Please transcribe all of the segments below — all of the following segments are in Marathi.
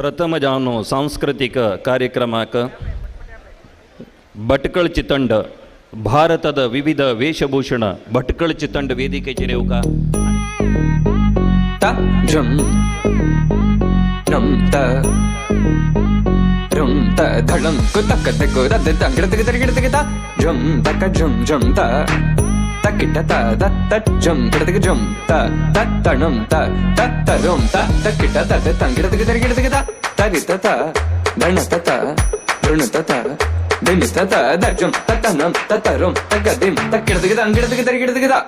ಪ್ರಥಮ ಜಾನು ಸಾಂಸ್ಕೃತಿಕ ಕಾರ್ಯಕ್ರಮಕ್ಕೆ ಭಟ್ಕಳ ಚಿತ್ತಂಡ ಭಾರತದ ವಿವಿಧ ವೇಷಭೂಷಣ ಭಟ್ಕಳ ಚಿತ್ತಂಡ ವೇದಿಕೆ ಚಿರೇವುಕ ತ ಜಂ ನಂ ತ rum ta dhalam ku tak te ku da de tang gida gida gida gida jum tak jum jum ta takita ta da ta jum gida jum ta ta tanum ta ta rum ta takita ta de tang gida gida gida gida ta ri ta ta dana ta ta run ta ta din ta ta da jum ta tanum ta rum ta dim takita gida gida gida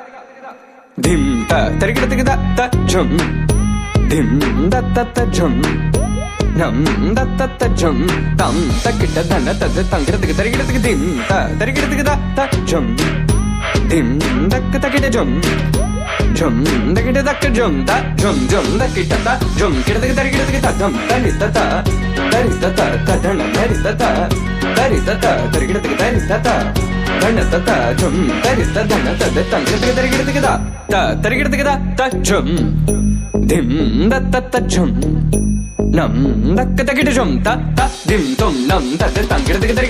dim ta gida gida ta jum dim da ta jum nam da ta jum tam takita dana ta de tang gida gida dim ta gida ta jum dim dak takita jum jum dakita dak jum ta jum jum dakita ta jum gida gida jum tani ta ta ta dana tari ta ta gida gida ta dana ta jum tari ta dana ta de tang gida ta gida ta jum dim da ta jum nam dak takita jum ta dim tum nam ta de tang gida gida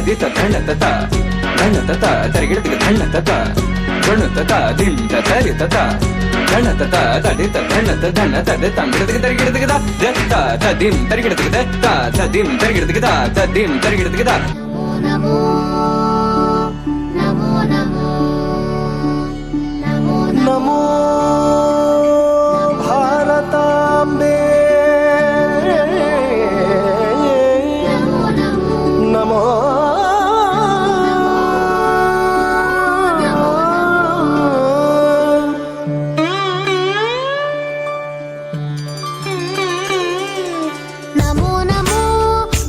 di ta dana ta tari gida dana ta jun ta dim ta tari ta dana ta di ta dana ta de tang gida de ta dim tari gida ta dim tari gida ta dim tari gida Namo Namo Namo Namo Namo भारताम्बे Namo Namo Namo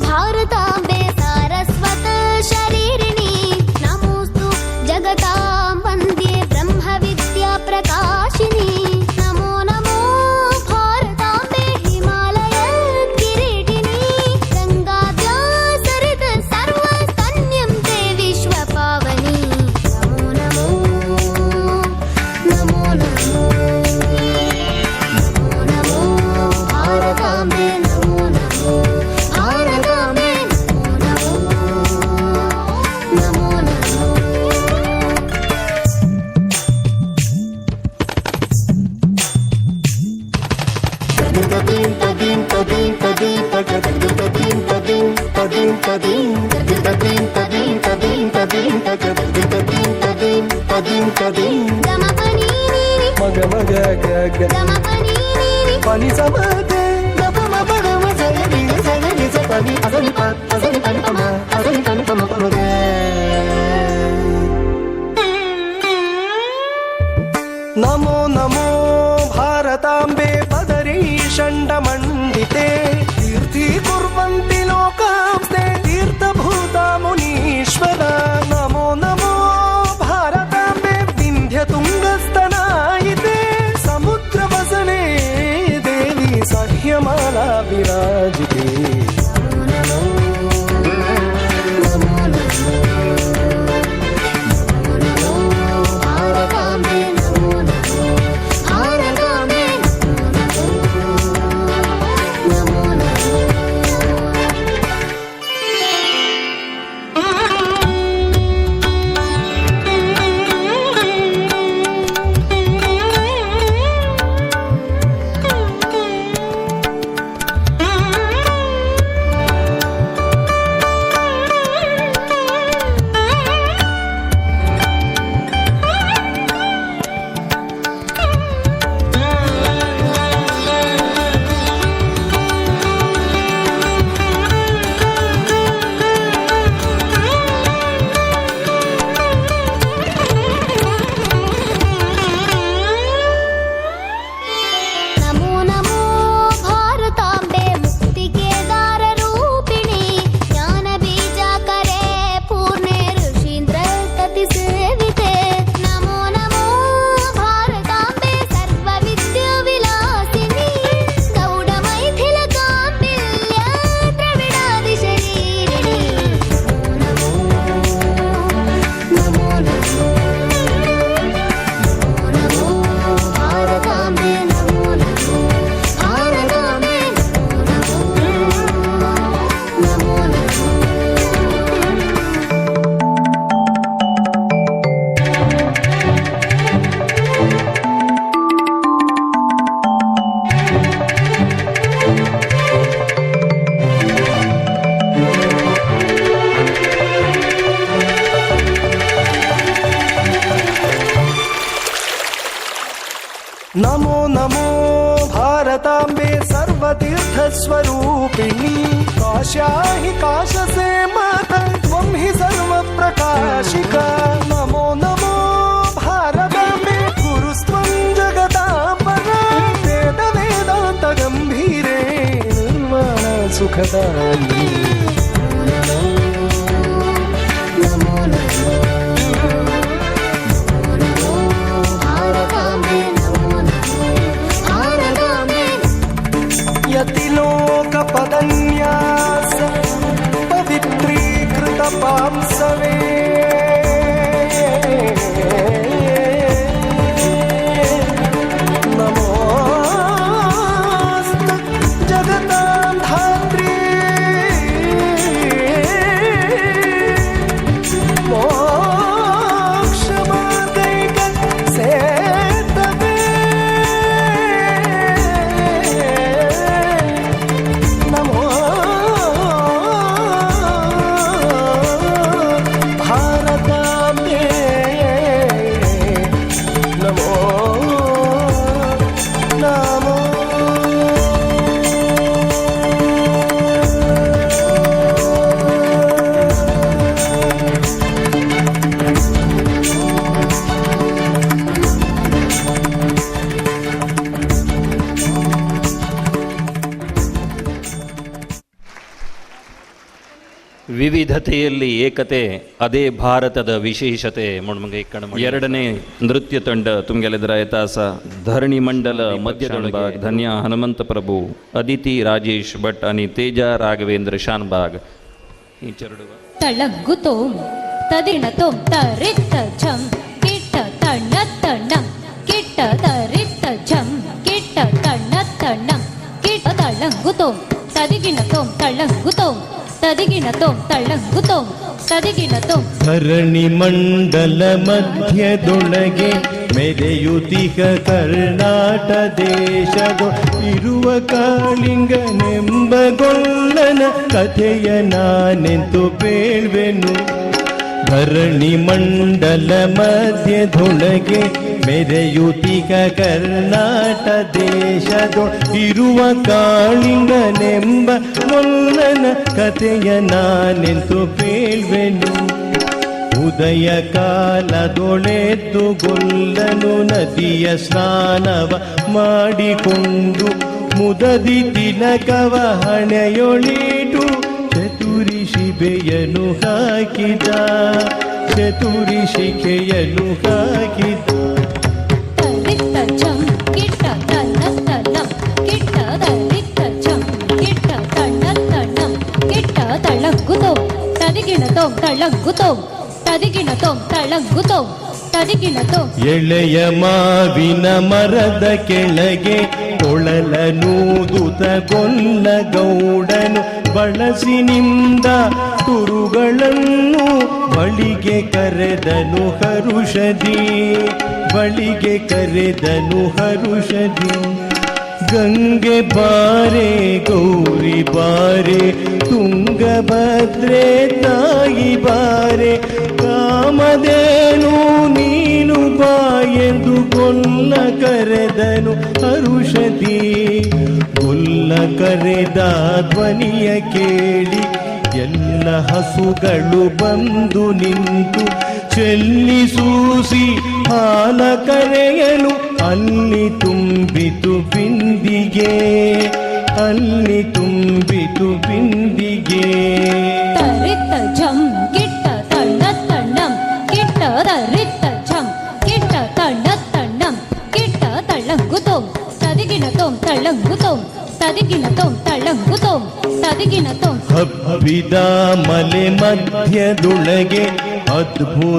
भारताम्बे Saraswat शरीरिणी नमोस्तु जगतां वन्द्ये ब्रह्मविद्या प्रकाशिनी नमो नमो भारताम्बे हिमालय किरीटिनी गङ्गाद्या सरित सर्वस्तन्यं ते विश्वपावनी नमो नमो नमो नमो नमो भारताम्बे नमो नमो भारताम्बे नमो नमो नमो गमपनी मग मग ग गमपनी पाणी समग गप म पडम सगळी पाणी अजून पाणी पम नमो नमो भारताम्बे पदरी षण्डमण्डिते तीर्थी कुर्वन्ति लोकांस्ते तीर्थभूता मुनीश्वरा नमो नमो भारताम्बे विन्ध्यतुङ्गस्तनायिते समुद्रवसने देवी सह्यमाला विराजिते नमो नमो नमो भारताम्बे नमो नमो भारताम्बे नमो नमो सिद्धस्वरूपिणी काश्या हि काशसे माता त्वं हि सर्वप्रकाशिका नमो नमो भारताम्बे कुरुस्त्वं जगदाम्बरा वेदान्तगम्भीरे निर्वाण सुखदायिनी नमो नमो भारताम्बे नमो नमो भारताम्बे यतिलोकपदन्यास पवित्रीकृत पांसवे नमोऽस्तु जगतां धात्री मोक्षमार्गैक सेतवे नमो भारताम्बे नमो नमो ವಿವಿಧತೆಯಲ್ಲಿ ಏಕತೆ ಅದೇ ಭಾರತದ ವಿಶೇಷತೆ ಎರಡನೇ ನೃತ್ಯ ತಂಡ ತುಂಗೆಲೆದರ ಯತಾಸ ಧರಣಿ ಮಂಡಲ ಮಧ್ಯದೊಳಗೆ ಧನ್ಯ ಹನುಮಂತ ಪ್ರಭು ಅದಿತಿ ರಾಜೇಶ್ ಭಟ್ आणि ತೇಜ ರಾಘವೇಂದ್ರ ಶಾನ್ಬಾಗ್ ಈ ಚರಡುವ ತಳಗ್ಗುತೋಂ ತದಿಣತೋಂ ತರಿತ್ತ ಝಂ ಕಿಟ್ಟ ತಣ್ಣ ತಣ್ಣಂ ಕಿಟ್ಟ ತರಿತ್ತ ಝಂ ಕಿಟ್ಟ ತಣ್ಣ ತಣ್ಣಂ ಕಿಟ್ಟ ತಳಗ್ಗುತೋಂ ತದಿಗಿಣತೋಂ ತಳಗ್ಗುತೋಂ ತದಿಗಿಣತೋಂ ತಳಗ್ಗುತೋಂ ತದಿಗಿಣತೋಂ ಧರಣಿ ಮಂಡಲ ಮಧ್ಯದೊಳಗೆ ಮೆರೆಯುತಿಕ ಕರ್ನಾಟ ದೇಶದ ಇರುವ ಕಾಳಿಂಗನೆಂಬಗೊಳ್ಳನ ಕಥೆಯ ನಾನೆಂತು ಬೇಳ್ವೆನು ಧರಣಿ ಮಂಡಲ ಮಧ್ಯದೊಳಗೆ ಮೆರೆಯುತಿಕ ಕರ್ನಾಟ ದೇಶದ ಇರುವ ಕಾಳಿಂಗನೆಂಬ ಮೊಲ್ಲನ ಕಥೆಯ ನಾನೆಂತು ಬೇಳ್ವೆನು ಉದಯ ಕಾಲದೊಳೆದ್ದು ಗೊಲ್ಲನು ನದಿಯ ಸ್ನಾನವ ಮಾಡಿಕೊಂಡು ಮುದದಿ ತಿಲಕವ ಹಣೆಯೊಳಿಟು ಚತುರಿ ಶಿಬೆಯನ್ನು ಹಾಕಿದ ಚತುರಿ ಶಿಖೆಯನ್ನು ಹಾಕಿದ ತರಿತ್ತ ಝಂ ಕಿಟ್ಟ ತಣ್ಣ ತಣ್ಣಂ ಕಿಟ್ಟ ತರಿತ್ತ ಝಂ ಕಿಟ್ಟ ತಣ್ಣ ತಣ್ಣಂ ಕಿಟ್ಟ ತಳಗ್ಗುತೋಂ ತದಿಗಿಣತೋಂ ತಳಗ್ಗುತೋಂ ತದಿಗಿಣತೋಂ ತಳಗ್ಗುತೋಂ ತದಿಗಿಣತೋಂ ಎಳೆಯ ಮಾವಿನ ಮರದ ಕೆಳಗೆ ಕೊಳಲನೂದುತ ಗೊಲ್ಲ ಗೌಡನು ಬಳಸಿನಿಂದ ತುರುಗಳನ್ನು ಬಳಿಗೆ ಕರೆದನು ಹರುಷದಿ ಬಳಿಗೆ ಕರೆದನು ಹರುಷದಿ ಗಂಗೆ ಬಾರೆ ಗೌರಿ ಬಾರೆ ತುಂಗಭದ್ರೆ ತಾಯಿ ಬಾರೆ ಕಾಮಧೇನು ನೀನು ಬಾ ಎಂದು ಗೊಲ್ಲ ಕರೆದನು ಹರುಷದಿ ಗೊಲ್ಲ ಕರೆದ ಧ್ವನಿಯ ಕೇಳಿ ಎಲ್ಲ ಹಸುಗಳು ಬಂದು ನಿಂತು ಚೆಲ್ಲಿಸೂಸಿ ಹಾಲ ಕರೆಯಲು ಅಲ್ಲಿ ತುಂಬಿತು ಬಿಂದಿಗೆ ಅಲ್ಲಿ ತುಂಬಿತು ಬಿಂದಿಗೆ ತರಿತ್ತ ಝಂ ಕಿಟ್ಟ ತಣ್ಣ ತಣ್ಣಂ ಕಿಟ್ಟ ತರಿತ್ತ ಝಂ ಕಿಟ್ಟ ತಣ್ಣ ತಣ್ಣಂ ಕಿಟ್ಟ ತಳಗ್ಗುತೋಂ ತದಿಗಿಣತೋಂ ತಳಗ್ಗುತೋಂ ತದಿಗಿಣತೋಂ ತಳಗ್ಗುತೋಂ ತದಿಗಿಣತೋಂ ಹಬ್ಬಿದ ಮಲೆ ಮಧ್ಯದೊಳಗೆ ಅದ್ಭುತನೆಂದೆಂಬ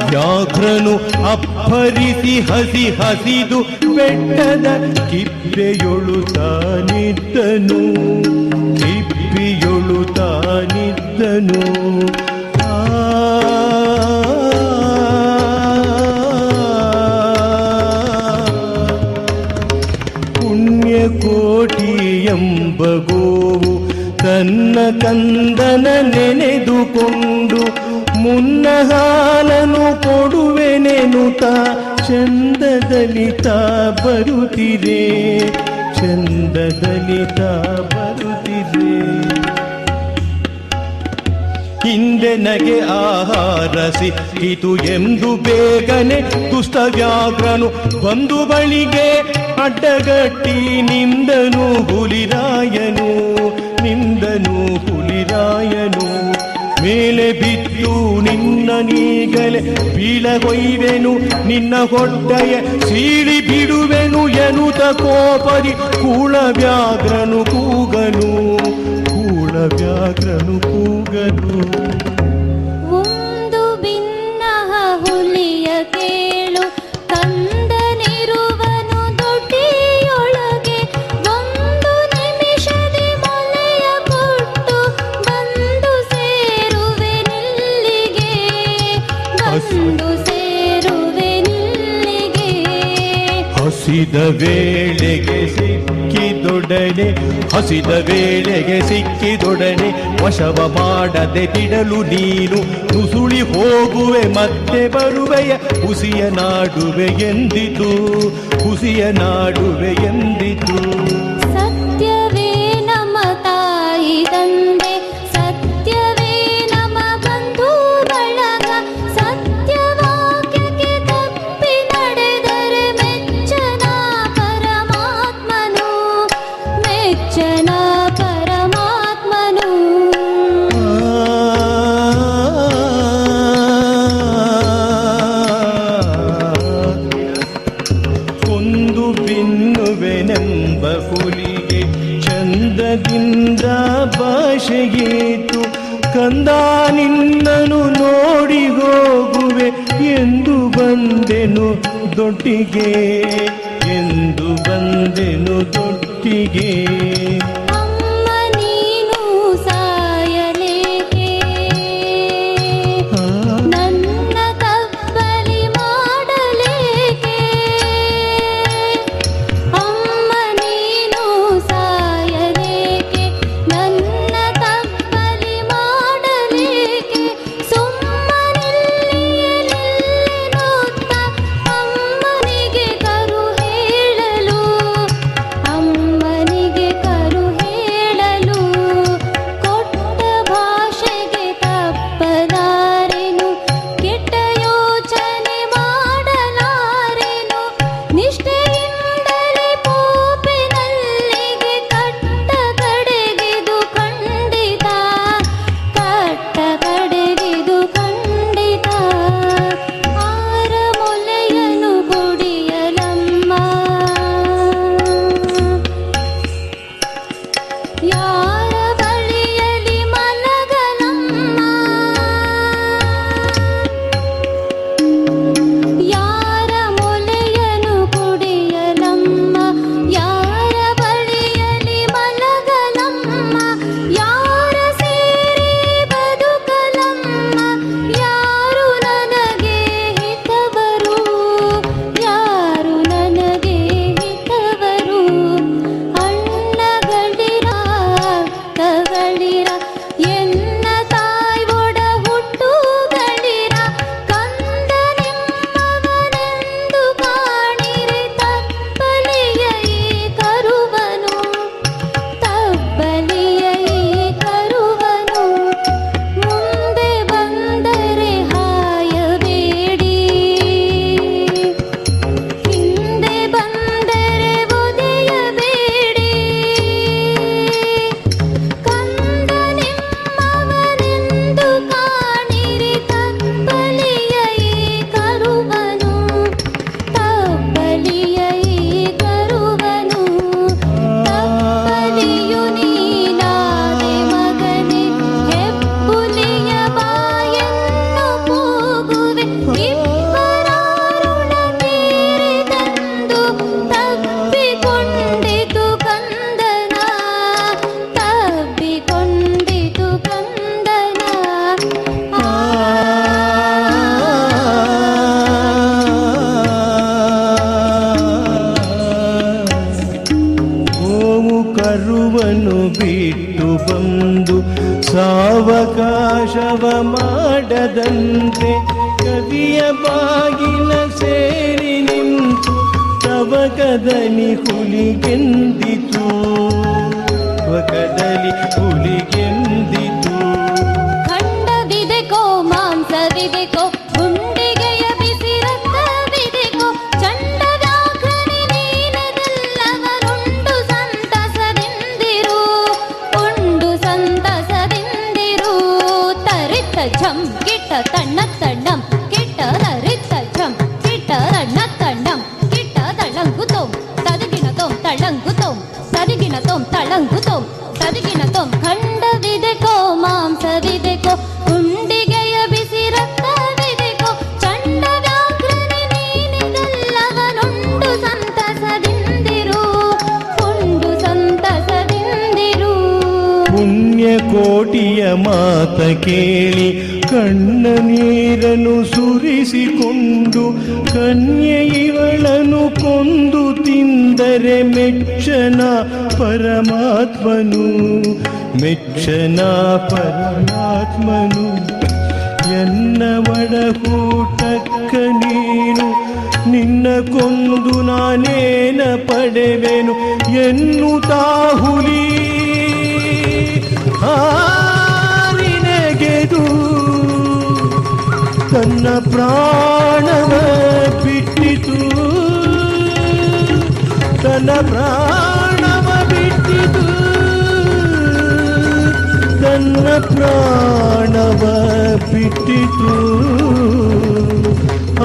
ವ್ಯಾಘ್ರನು ಅಪ್ಪರಿಸಿ ಹಸಿ ಹಸಿದು ಬೆಟ್ಟದ ಕಿಪ್ಪೆಯೊಳು ತಾನಿದ್ದನು ಕಿಪ್ಪಿಯೊಳು ತಾನಿದ್ದನು ಪುಣ್ಯಕೋಟಿ ಎಂಬ ಗೋವು ತನ್ನ ಕಂದನ ನೆನೆದುಕೊಂಡು ಮುನ್ನ ಹಾಲನು ಕೊಡುವೆನೆನುತ ಚಂದದಲ್ಲಿ ತಾ ಬರುತ್ತಿರೆ ಚಂದದಲಿತ ಬರುತ್ತಿದೆ. ಹಿಂದೆ ನಗೆ ಆಹಾರ ಸಿಕ್ಕಿತು ಎಂದು ಬೇಗನೆ ದುಷ್ಟ ವ್ಯಾಘ್ರನು ಬಂದು ಬಳಿಗೆ ಅಡ್ಡಗಟ್ಟಿ ನಿಂದನು ಹುಲಿರಾಯನು, ನಿಂದನು ಹುಲಿರಾಯನು. ಮೇಲೆ ಬಿದ್ದು ನಿನ್ನ ನೀಗಲೆ ಬೀಳಗೊಯ್ವೆನು, ನಿನ್ನ ಹೊಟ್ಟೆಯ ಸೀಳಿ ಬಿಡುವೆನು ಎನ್ನುತ್ತ ಕೋಪರಿ ಕೂಳ ವ್ಯಾಘ್ರನು ಕೂಗನು, ಕೂಳ ವ್ಯಾಘ್ರನು ಕೂಗನು. ಒಂದು ಭಿನ್ನಹ ಹುಲಿಯ ಕೇಳು, ಕಂದನಿರುವನು ದೊಡ್ಡಿಯೊಳಗೆ. ಒಂದು ನಿಮಿಷದಿ ಮೊಲೆಯ ಕೊಟ್ಟು ಬಂದು ಸೇರುವೆ ನಿಲ್ಲಿಗೆ, ಬಂದು ಸೇರುವೆ ನಿಲ್ಲಿಗೆ. ಹಸಿದ ವೇಳೆಗೆ ಸಿಕ್ಕಿದೊಡನೆ, ಹಸಿದ ವೇಳೆಗೆ ಸಿಕ್ಕಿದೊಡನೆ ವಶವ ಮಾಡದೆ ಬಿಡಲು ನೀನು ನುಸುಳಿ ಹೋಗುವೆ ಮತ್ತೆ ಬರುವೆಯ. ಹುಸಿಯ ನಾಡುವೆ ಎಂದಿತು, ಹುಸಿಯ ನಾಡುವೆ ಎಂದಿತು. ಸತ್ಯವೇ ನಮ್ಮ ತಾಯಿ ತಂದೆ, ಸತ್ಯವೇ ನಮ್ಮ ಬಂಧು ಬಳಗ. ಸತ್ಯವಾಕ್ಯಕ್ಕೆ ತಪ್ಪಿ ನಡೆದರೆ ಮೆಚ್ಚನ ಪರಮಾತ್ಮನು, ಮೆಚ್ಚನ ಪರಮಾತ್ಮನು. ಕೊಂದು ಬಿನ್ನುವೆನೆಂಬ ಹುಲಿಗೆ ಚಂದದಿಂದ ಭಾಷೆಗೇತು. ಕಂದ ನಿನ್ನನು ನೋಡಿ ಹೋಗುವೆ ಎಂದು ಬಂದೆನು ದೊಡ್ಡಿಗೆ, ಎಂದು ಬಂದೆನು ದೊಡ್ಡಿಗೆ. ಅಮ್ಮ ನೀನು ಸಾಯಲೇಕೆ, ನನ್ನ ತಪ್ಪಲಿ ಮಾಡಲೇಕೆ. ಅಮ್ಮ ನೀನು ಸಾಯಲೇಕೆ, ನನ್ನ ತಪ್ಪಲಿ ಮಾಡಲೇಕೆ. ಸುಮ್ಮನಿಲ್ಲಿಯೇ ನಿಲ್ಲಿನುತ್ತ ಅಮ್ಮನಿಗೆ ಕರು ಹೇಳಲು, ಅಮ್ಮನಿಗೆ ಕರು ಹೇಳಲು. ಕೊಟ್ಟ ಭಾಷೆಗೆ ತಪ್ಪಲಾರೆನು, ಕೆಟ್ಟ ಯೋಚನೆ ಮಾಡಲಾರೆನು. ನಿಷ್ಠೆಯಿಂದಲೇ ಪೋಪಿನಲ್ಲಿಗೆ ಕಟ್ಟ ಕಡೆಗಿದು ಖಂಡಿತ, ಕಟ್ಟ ಕಡೆಗಿದು ಖಂಡಿತ. ಆರ ಮೊಲೆಯನು ಕುಡಿಯಲಮ್ಮ, ಯಾರ ಬಳಿಯಲಿ ಮಲಗಲಮ್ಮ. ಯಾರ ಮೊಲೆಯನು ಕುಡಿಯಲಮ್ಮ, ಯಾರ ಬಳಿಯಲಿ ಮಲಗಲಮ್ಮ. ಯಾರ ಸೇರಿ ಬದುಕಲಮ್ಮ, ಯಾರು ನನಗೆ ಹಿತವರು, ಯಾರು ನನಗೆ ಹಿತವರು. ಅಣ್ಣಗಳಿರ ತಗಳಿರ ಎನ್ನ ತಾಯ್ ಒಡ ಹುಟ್ಟುಗಳಿರ. ಕಂದ ನಿಮ್ಮವನೆಂದು ಕಾಣಿರೆ ತಪ್ಪಲಿಯ ಈ ಕರುವನು, ತಪ್ಪಲಿಯ ಈ ಕರುವನು. ಮುಂದೆ ಬಂದರೆ ಹಾಯಬೇಡಿ, ಹಿಂದೆ ಬಂದರೆ ಒದೆಯಬೇಡಿ. ಕಂದ ನಿಮ್ಮವನೆಂದು ಕಾಣಿರಿ ತಪ್ಪಲಿಯ ಈ ಕರುವನು, ತಪ್ಪಲಿಯ ಈ ಕರುವನು. ತಪ್ಪಲಿಯು ನೀನಾದೆ ಮಗನೇ, ಹೆಬ್ಬುಲಿಯ ಬಾಯನ್ನು ಕೂಗುವೆ. ಇಬ್ಬರಾರುಣ ತೀರಿದಂದು ತಪ್ಪಿಕೊಂಡಿತು ಕಂದನ, ತಪ್ಪಿಕೊಂಡಿತು ಕಂದನ. ಗೋವು ಕರುವನು ಬಿಟ್ಟು ಬಂದು ಸಾವಕಾಶವ ಮಾಡದಂತೆ ಕವಿಯ ಬಾಗಿಲ ಸೇರಿ ನಿಂತು ತವಕದಲ್ಲಿ ಹುಲಿಗೆಂದಿತು, ತವಕದಲ್ಲಿ ಹುಲಿಗೆಂದಿತು. ಖಂಡದಿದೆಕೋ ಮಾಂಸದಿದೆಕೋ ಗುಂಡಿಗೆಯ ಬಿಸಿ ರಕ್ತವಿದೆಕೋ ಚಂಡ ವ್ಯಾಘ್ರನೆ ನೀನೆದೆಲ್ಲವರುಂಡು ಸಂತಸದಿಂದಿರು, ಉಂಡು ಸಂತಸದಿಂದಿರು. ತರಿತ ಝಂ ಕಿಟ್ಟ ತಣ್ಣ ತಣ್ಣಂ ಕಿಟ್ಟ ತರಿತ ಝಂ ಕಿಟ್ಟ ತಣ್ಣ ತಣ್ಣಂ ಕಿಟ್ಟ ತಳ್ಳಂಗುತೋಂ ತದಿಗಿನತೋಂ ತಳ್ಳಂಗುತೋಂ ತದಿಗಿನತೋಂ ತಳ್ಳಂಗುತೋಂ ತದಿಗಿನತೋಂ. ಖಂಡವಿದೆಕೋ ಮಾಂಸವಿದೆಕೋ ಗುಂಡಿಗೆಯ ಬಿಸಿ ರಕ್ತವಿದೆಕೋ ಚಂಡ ವ್ಯಾಘ್ರನೆ ನೀನೆದೆಲ್ಲವನುಂಡು ಸಂತಸದಿಂದಿರು, ಉಂಡು ಸಂತಸದಿಂದಿರು. ಪುಣ್ಯಕೋಟಿಯ ಮಾತ ಕೇಳಿ ಕಣ್ಣ ನೀರನ್ನು ಸುರಿಸಿಕೊಂಡು ಕನ್ಯೆ ಇವಳನ್ನು ಕೊಂದು ತಿಂದರೆ ಮೆಚ್ಚನ ಪರಮಾತ್ಮನು, ಮೆಚ್ಚನ ಪರಮಾತ್ಮನು. ಎನ್ನ ಒಡಗೂಟಕ್ಕ ನೀನು ನಿನ್ನ ಕೊಂದು ನಾನೇನ ಪಡೆವೆನು ಎನ್ನುತ್ತಾ ಹುಲಿ ಹಾರಿನೆಗೆದು ತನ್ನ ಪ್ರಾಣವ ಬಿಟ್ಟಿತು, ತನ್ನ ಪ್ರಾಣವ ಬಿಟ್ಟಿತು, ತನ್ನ ಪ್ರಾಣವ ಬಿಟ್ಟಿತು. ಆ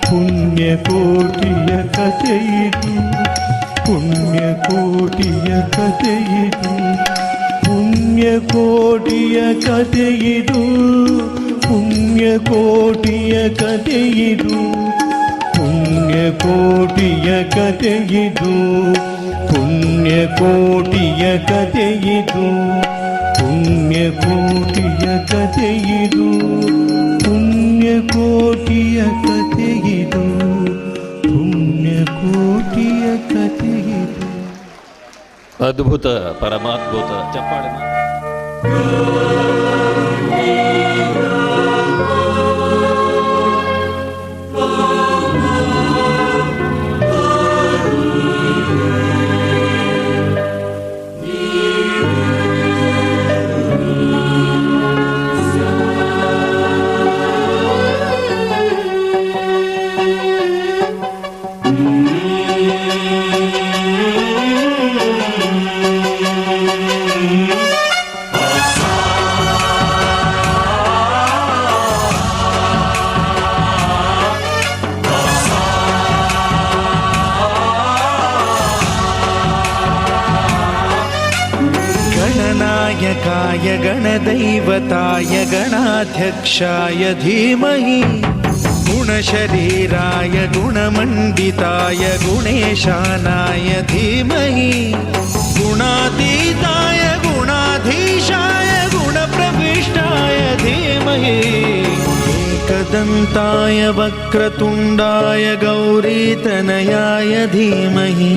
ಪುಣ್ಯಕೋಟಿಯ ಕಥೆಯಿದು, ಪುಣ್ಯಕೋಟಿಯ ಕಥೆಯಿದು, ಪುಣ್ಯಕೋಟಿಯ ಕಥೆಯಿದು, ಪುಣ್ಯಕೋಟಿಯ ಕಥೆಯಿದು, ಪುಣ್ಯಕೋಟಿಯ ಕಥೆಯಿದು, ಪುಣ್ಯಕೋಟಿಯ ಕಥೆಯಿದು, ಪುಣ್ಯಕೋಟಿಯ ಕಥೆಯಿದು, ಪುಣ್ಯಕೋಟಿಯ ಕಥೆಯಿದು, ಪುಣ್ಯಕೋಟಿಯ ಕಥೆಯಿದು. ಅದ್ಭುತ ಪರಮಾದ್ಭುತ ಚಪ್ಪಾಳೆ ಮಾಡಿ. गणनायकाय गणदैवताय गणाध्यक्षाय धीमहि, गुणशरीराय गुणमण्डिताय गुणेशानाय धीमहि, गुणातीताय गुणाधीशाय गुणप्रविष्टाय धीमहि, एकदन्ताय वक्रतुण्डाय गौरीतनयाय धीमहि,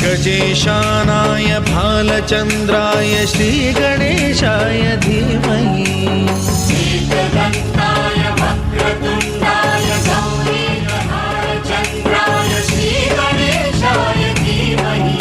गजेशानाय भालचन्द्राय श्रीगणेशाय धीमहि, एकदन्ताय वक्रतुण्डाय गौरीतनयाय श्रीगणेशाय धीमहि.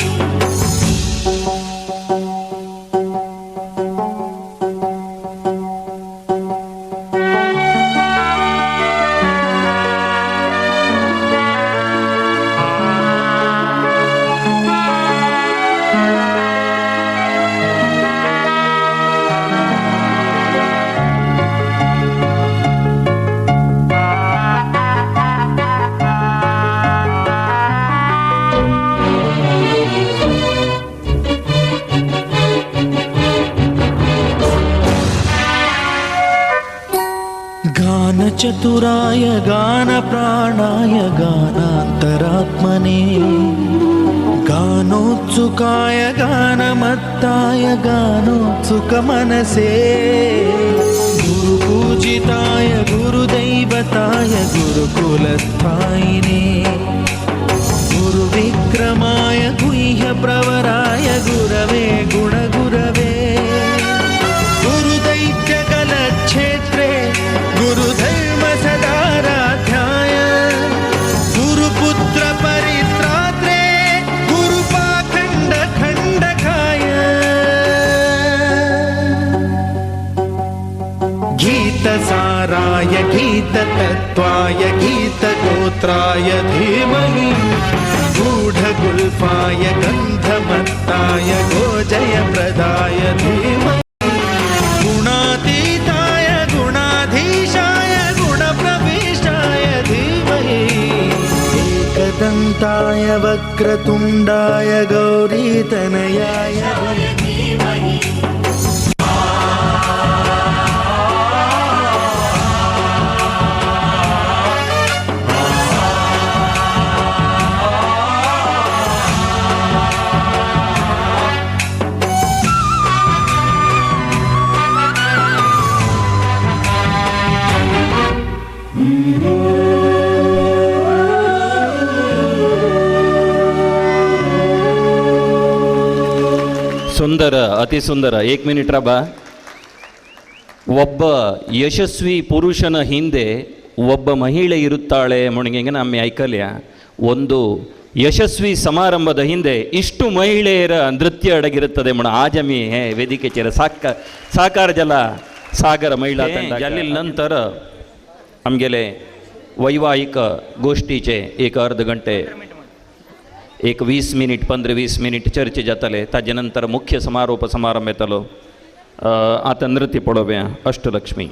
गानचतुराय गानप्राणाय गानान्तरात्मने, गानोत्सुकाय गानमत्ताय गानोत्सुकमनसे, गुरुपूजिताय गुरुदैवताय गुरुकुलस्थायिने, गुरुविक्रमाय गुह्य प्रवराय गुरवे गुणगुरवे गुरुदैत्यकलक्षेत्रे गुरुधर्म सदाराध्याय गुरुपुत्र परित्रात्रे गुरुपाखण्ड खण्डकाय गीतसाराय गीततत्त्वाय गीतगोत्राय धीमहि गूढगुल्फाय गन्धमत्ताय गोजयप्रदाय धीमहि गुणातीताय गुणाधीशाय गुणप्रविष्टाय धीमहि एकदन्ताय वक्रतुण्डाय गौरीतनयाय धीमहि ಸುಂದರ, ಅತಿ ಸುಂದರ. 1 ಮಿನಿಟ್ ಬಾ. ಒಬ್ಬ ಯಶಸ್ವಿ ಪುರುಷನ ಹಿಂದೆ ಒಬ್ಬ ಮಹಿಳೆ ಇರುತ್ತಾಳೆ ಮುಣಿಗೆ ನಮ್ಮ ಐಕಲ್ಯ. ಒಂದು ಯಶಸ್ವಿ ಸಮಾರಂಭದ ಹಿಂದೆ ಇಷ್ಟು ಮಹಿಳೆಯರ ನೃತ್ಯ ಅಡಗಿರುತ್ತದೆ ಮುಣ. ಆಜಮಿ ಹೇ ವೇದಿಕೆ ಚೇರ ಸಾಕಾರ ಜಲ ಸಾಗರ ಮಹಿಳಾ जलील नंतर आमगेले वैवाहिक गोष्टीचे एक अर्ध घंटे एक 20 मिनिट 15-20 मिनिट चर्चे जातले. ताजे नंतर मुख्य समारोप समारंभ येतलो. आता नृत्य पळोवया अष्टलक्ष्मी.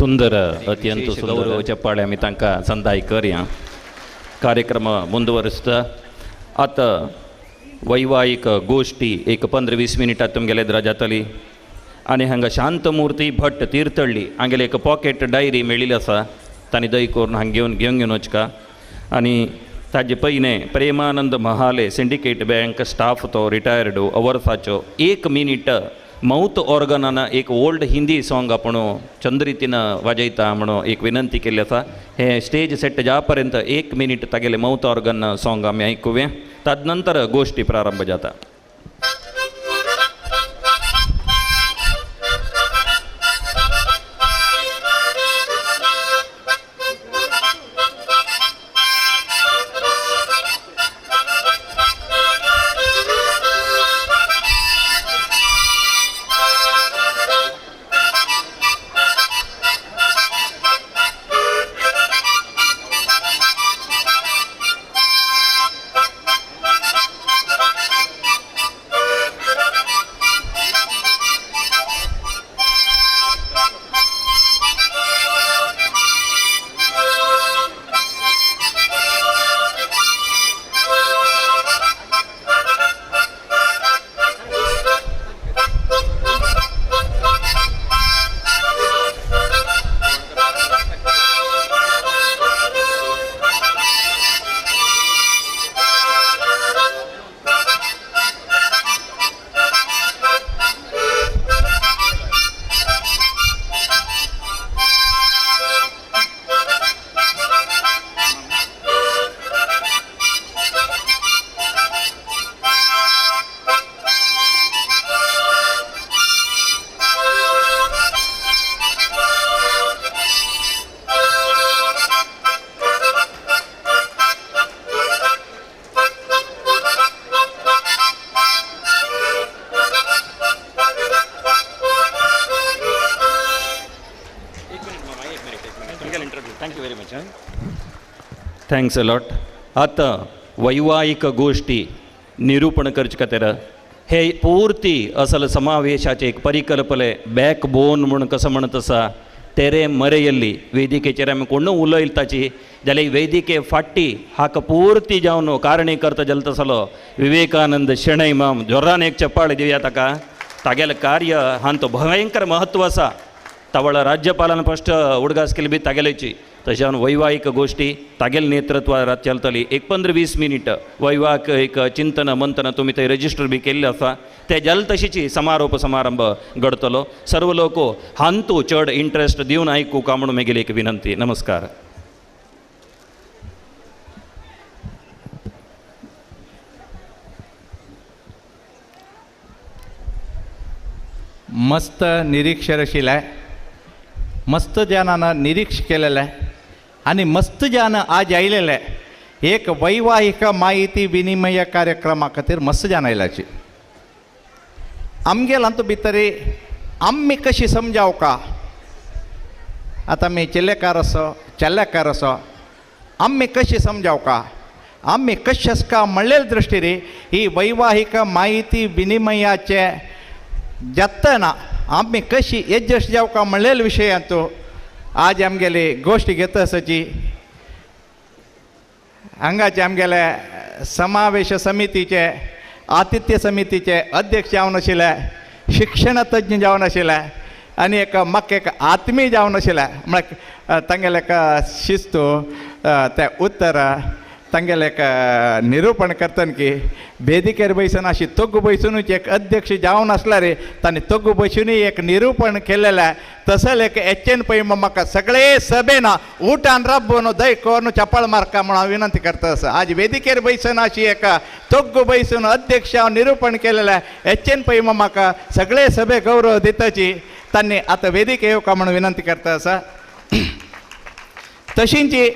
सुंदर अत्यंत सुंदर चप्पाळे आम्ही तांकां संदाय करया. कार्यक्रम ಮುಂದುವರಿಸ್ತಾ आता वैवाहिक गोष्टी एक 15-20 मिनिटात तुमगेले एद्रा जातली. आनी हांगा शांतमुर्ती भट्ट तीर्थहळ्ळी हांगेले एक पॉकेट डायरी मेळिल्ली आसा, तांणी दय करून हांगा घेवन वचका. आनी ताजे पयले Premanand Mahale syndicate bank staff तो रिटायर्ड अवर्साचो 1 मिनिट मौत ऑर्गनान एक ओल्ड हिंदी सॉंग आपण चंद्रितीन वाजयता म्हणून एक विनंती केली आसा. हे स्टेज सेट जा पर्यंत 1 मिनिट तागेले मौत ऑर्गन सॉंग आमी आयकुवे. तदनंतर गोष्टी प्रारंभ जाता. Interview thank you very much thanks a lot आता वैवाहिक गोष्टी निरूपण करचे खातीर हे पूर्ती असल समावेशाचे एक परिकल्पले बॅक बोन म्हणून कसं म्हणत आसा तेरे मरेयल्ली वेदिकेचेर आमी कोण उलयले ताची जाल्यार ही वेदिके फाटी हाका पूर्ती जावन कारणीकर्ता जालो तसलो विवेकानंद शेणै इमाम जोरान एक चप्पाळ दिवया ताका तागेलें कार्य हांन तो भयंकर म्हत्व आसा तावळ राज्यपालान फस्ट उडगास केली बी तागेलेची तशें वैवाहिक गोष्टी तागेल नेतृत्वार चलतली एक 15-20 मिनीट वैवाहिक चिंतन मंथन तुमी थंय रजिस्टर बी केल्लें आसा ते जल तशीची समारोप समारंभ घडतलो सर्व लोक हांतू चड इंट्रस्ट दिवन आयकूं का म्हणून म्हगेली एक विनंती नमस्कार मस्त निरीक्षर आशिल्लें मस्त जानानं निरीक्षण केलेलं आहे आणि मस्त जानं आज आयलेलं आहे एक वैवाहिक माहिती विनिमय कार्यक्रमा खातीर मस्त जान आयलाची आमगेलांतू भितरी आमी कशी समजावका आता मी चेल्लेकार असो आमी कशी समजावका आमी कशा म्हणलेल्या दृश्टीरी ही वैवाहिक माहिती विनिमयाचे जत्तना आमी कशी एडजस्ट जावका म्हणलेल्या विशयांतू आज आमगेली गोष्ट घेता आसाची हांगाचे आमगेले समावेश समितीचे आतिथ्य समितीचे अध्यक्ष जावन आशिल्ले शिक्षण तज्ञ जावन आशिल्ले आनी एक म्हाका एक आत्मीय जावन आशिल्ले म्हळ्यार तांगेले एक शिस्त ते उत्तर तांगेले एक निरूपण करतना की वेदिकेर बसून अशी तोग बसूनच एक अध्यक्ष जावन आसल्यार तांणी तोग बसूनय एक निरूपण केलेलें आहे तसं एक एचेन पै म्हाका सगळे सभेन उठान रब्बून दय कोरून चप्पल मारका म्हणून हांव विनंती करता आसा आज वेदिकेर बसून अशी एक तोग बसून अध्यक्ष हांव निरूपण केलेलें आहे एचेन पै म्हाका सगळे सभे गौरव दिताची तांणी आतां वेदिके येवका म्हणून विनंती करता आसा तशींची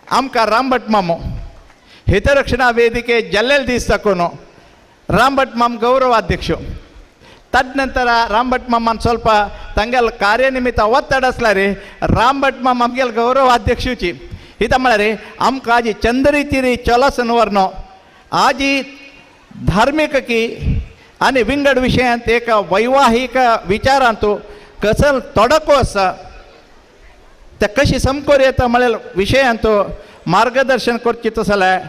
आमकां रामभट मामू हितरक्षणा वेदिके जल्लेल दीस दाखोवन रामभट माम गौरवाध्यक्ष तदनंतर रामभट मामान ಸ್ವಲ್ಪ ತಂಗಲ್ ಕಾರ್ಯನಿಮಿತ್ತ ಒತ್ತಡ ಆಸ್ಲಾರಿ ರಾಮಭಟ್ ಮಾಮ್ ಆಮ್ಗೆಲ್ ಗೌರವಾಧ್ಯಕ್ಷची ಇದ म्हळ्यार आमकां आजी चंद्रीतिरी चलसनवरनो आजी धार्मिक की आनी विंगड विशयांत एक वैवाहिक विचारांतू कसं तोडको आसा ते कशी समकोर येता म्हळ्यार विशयांतू मार्गदर्शन करची जाल्यार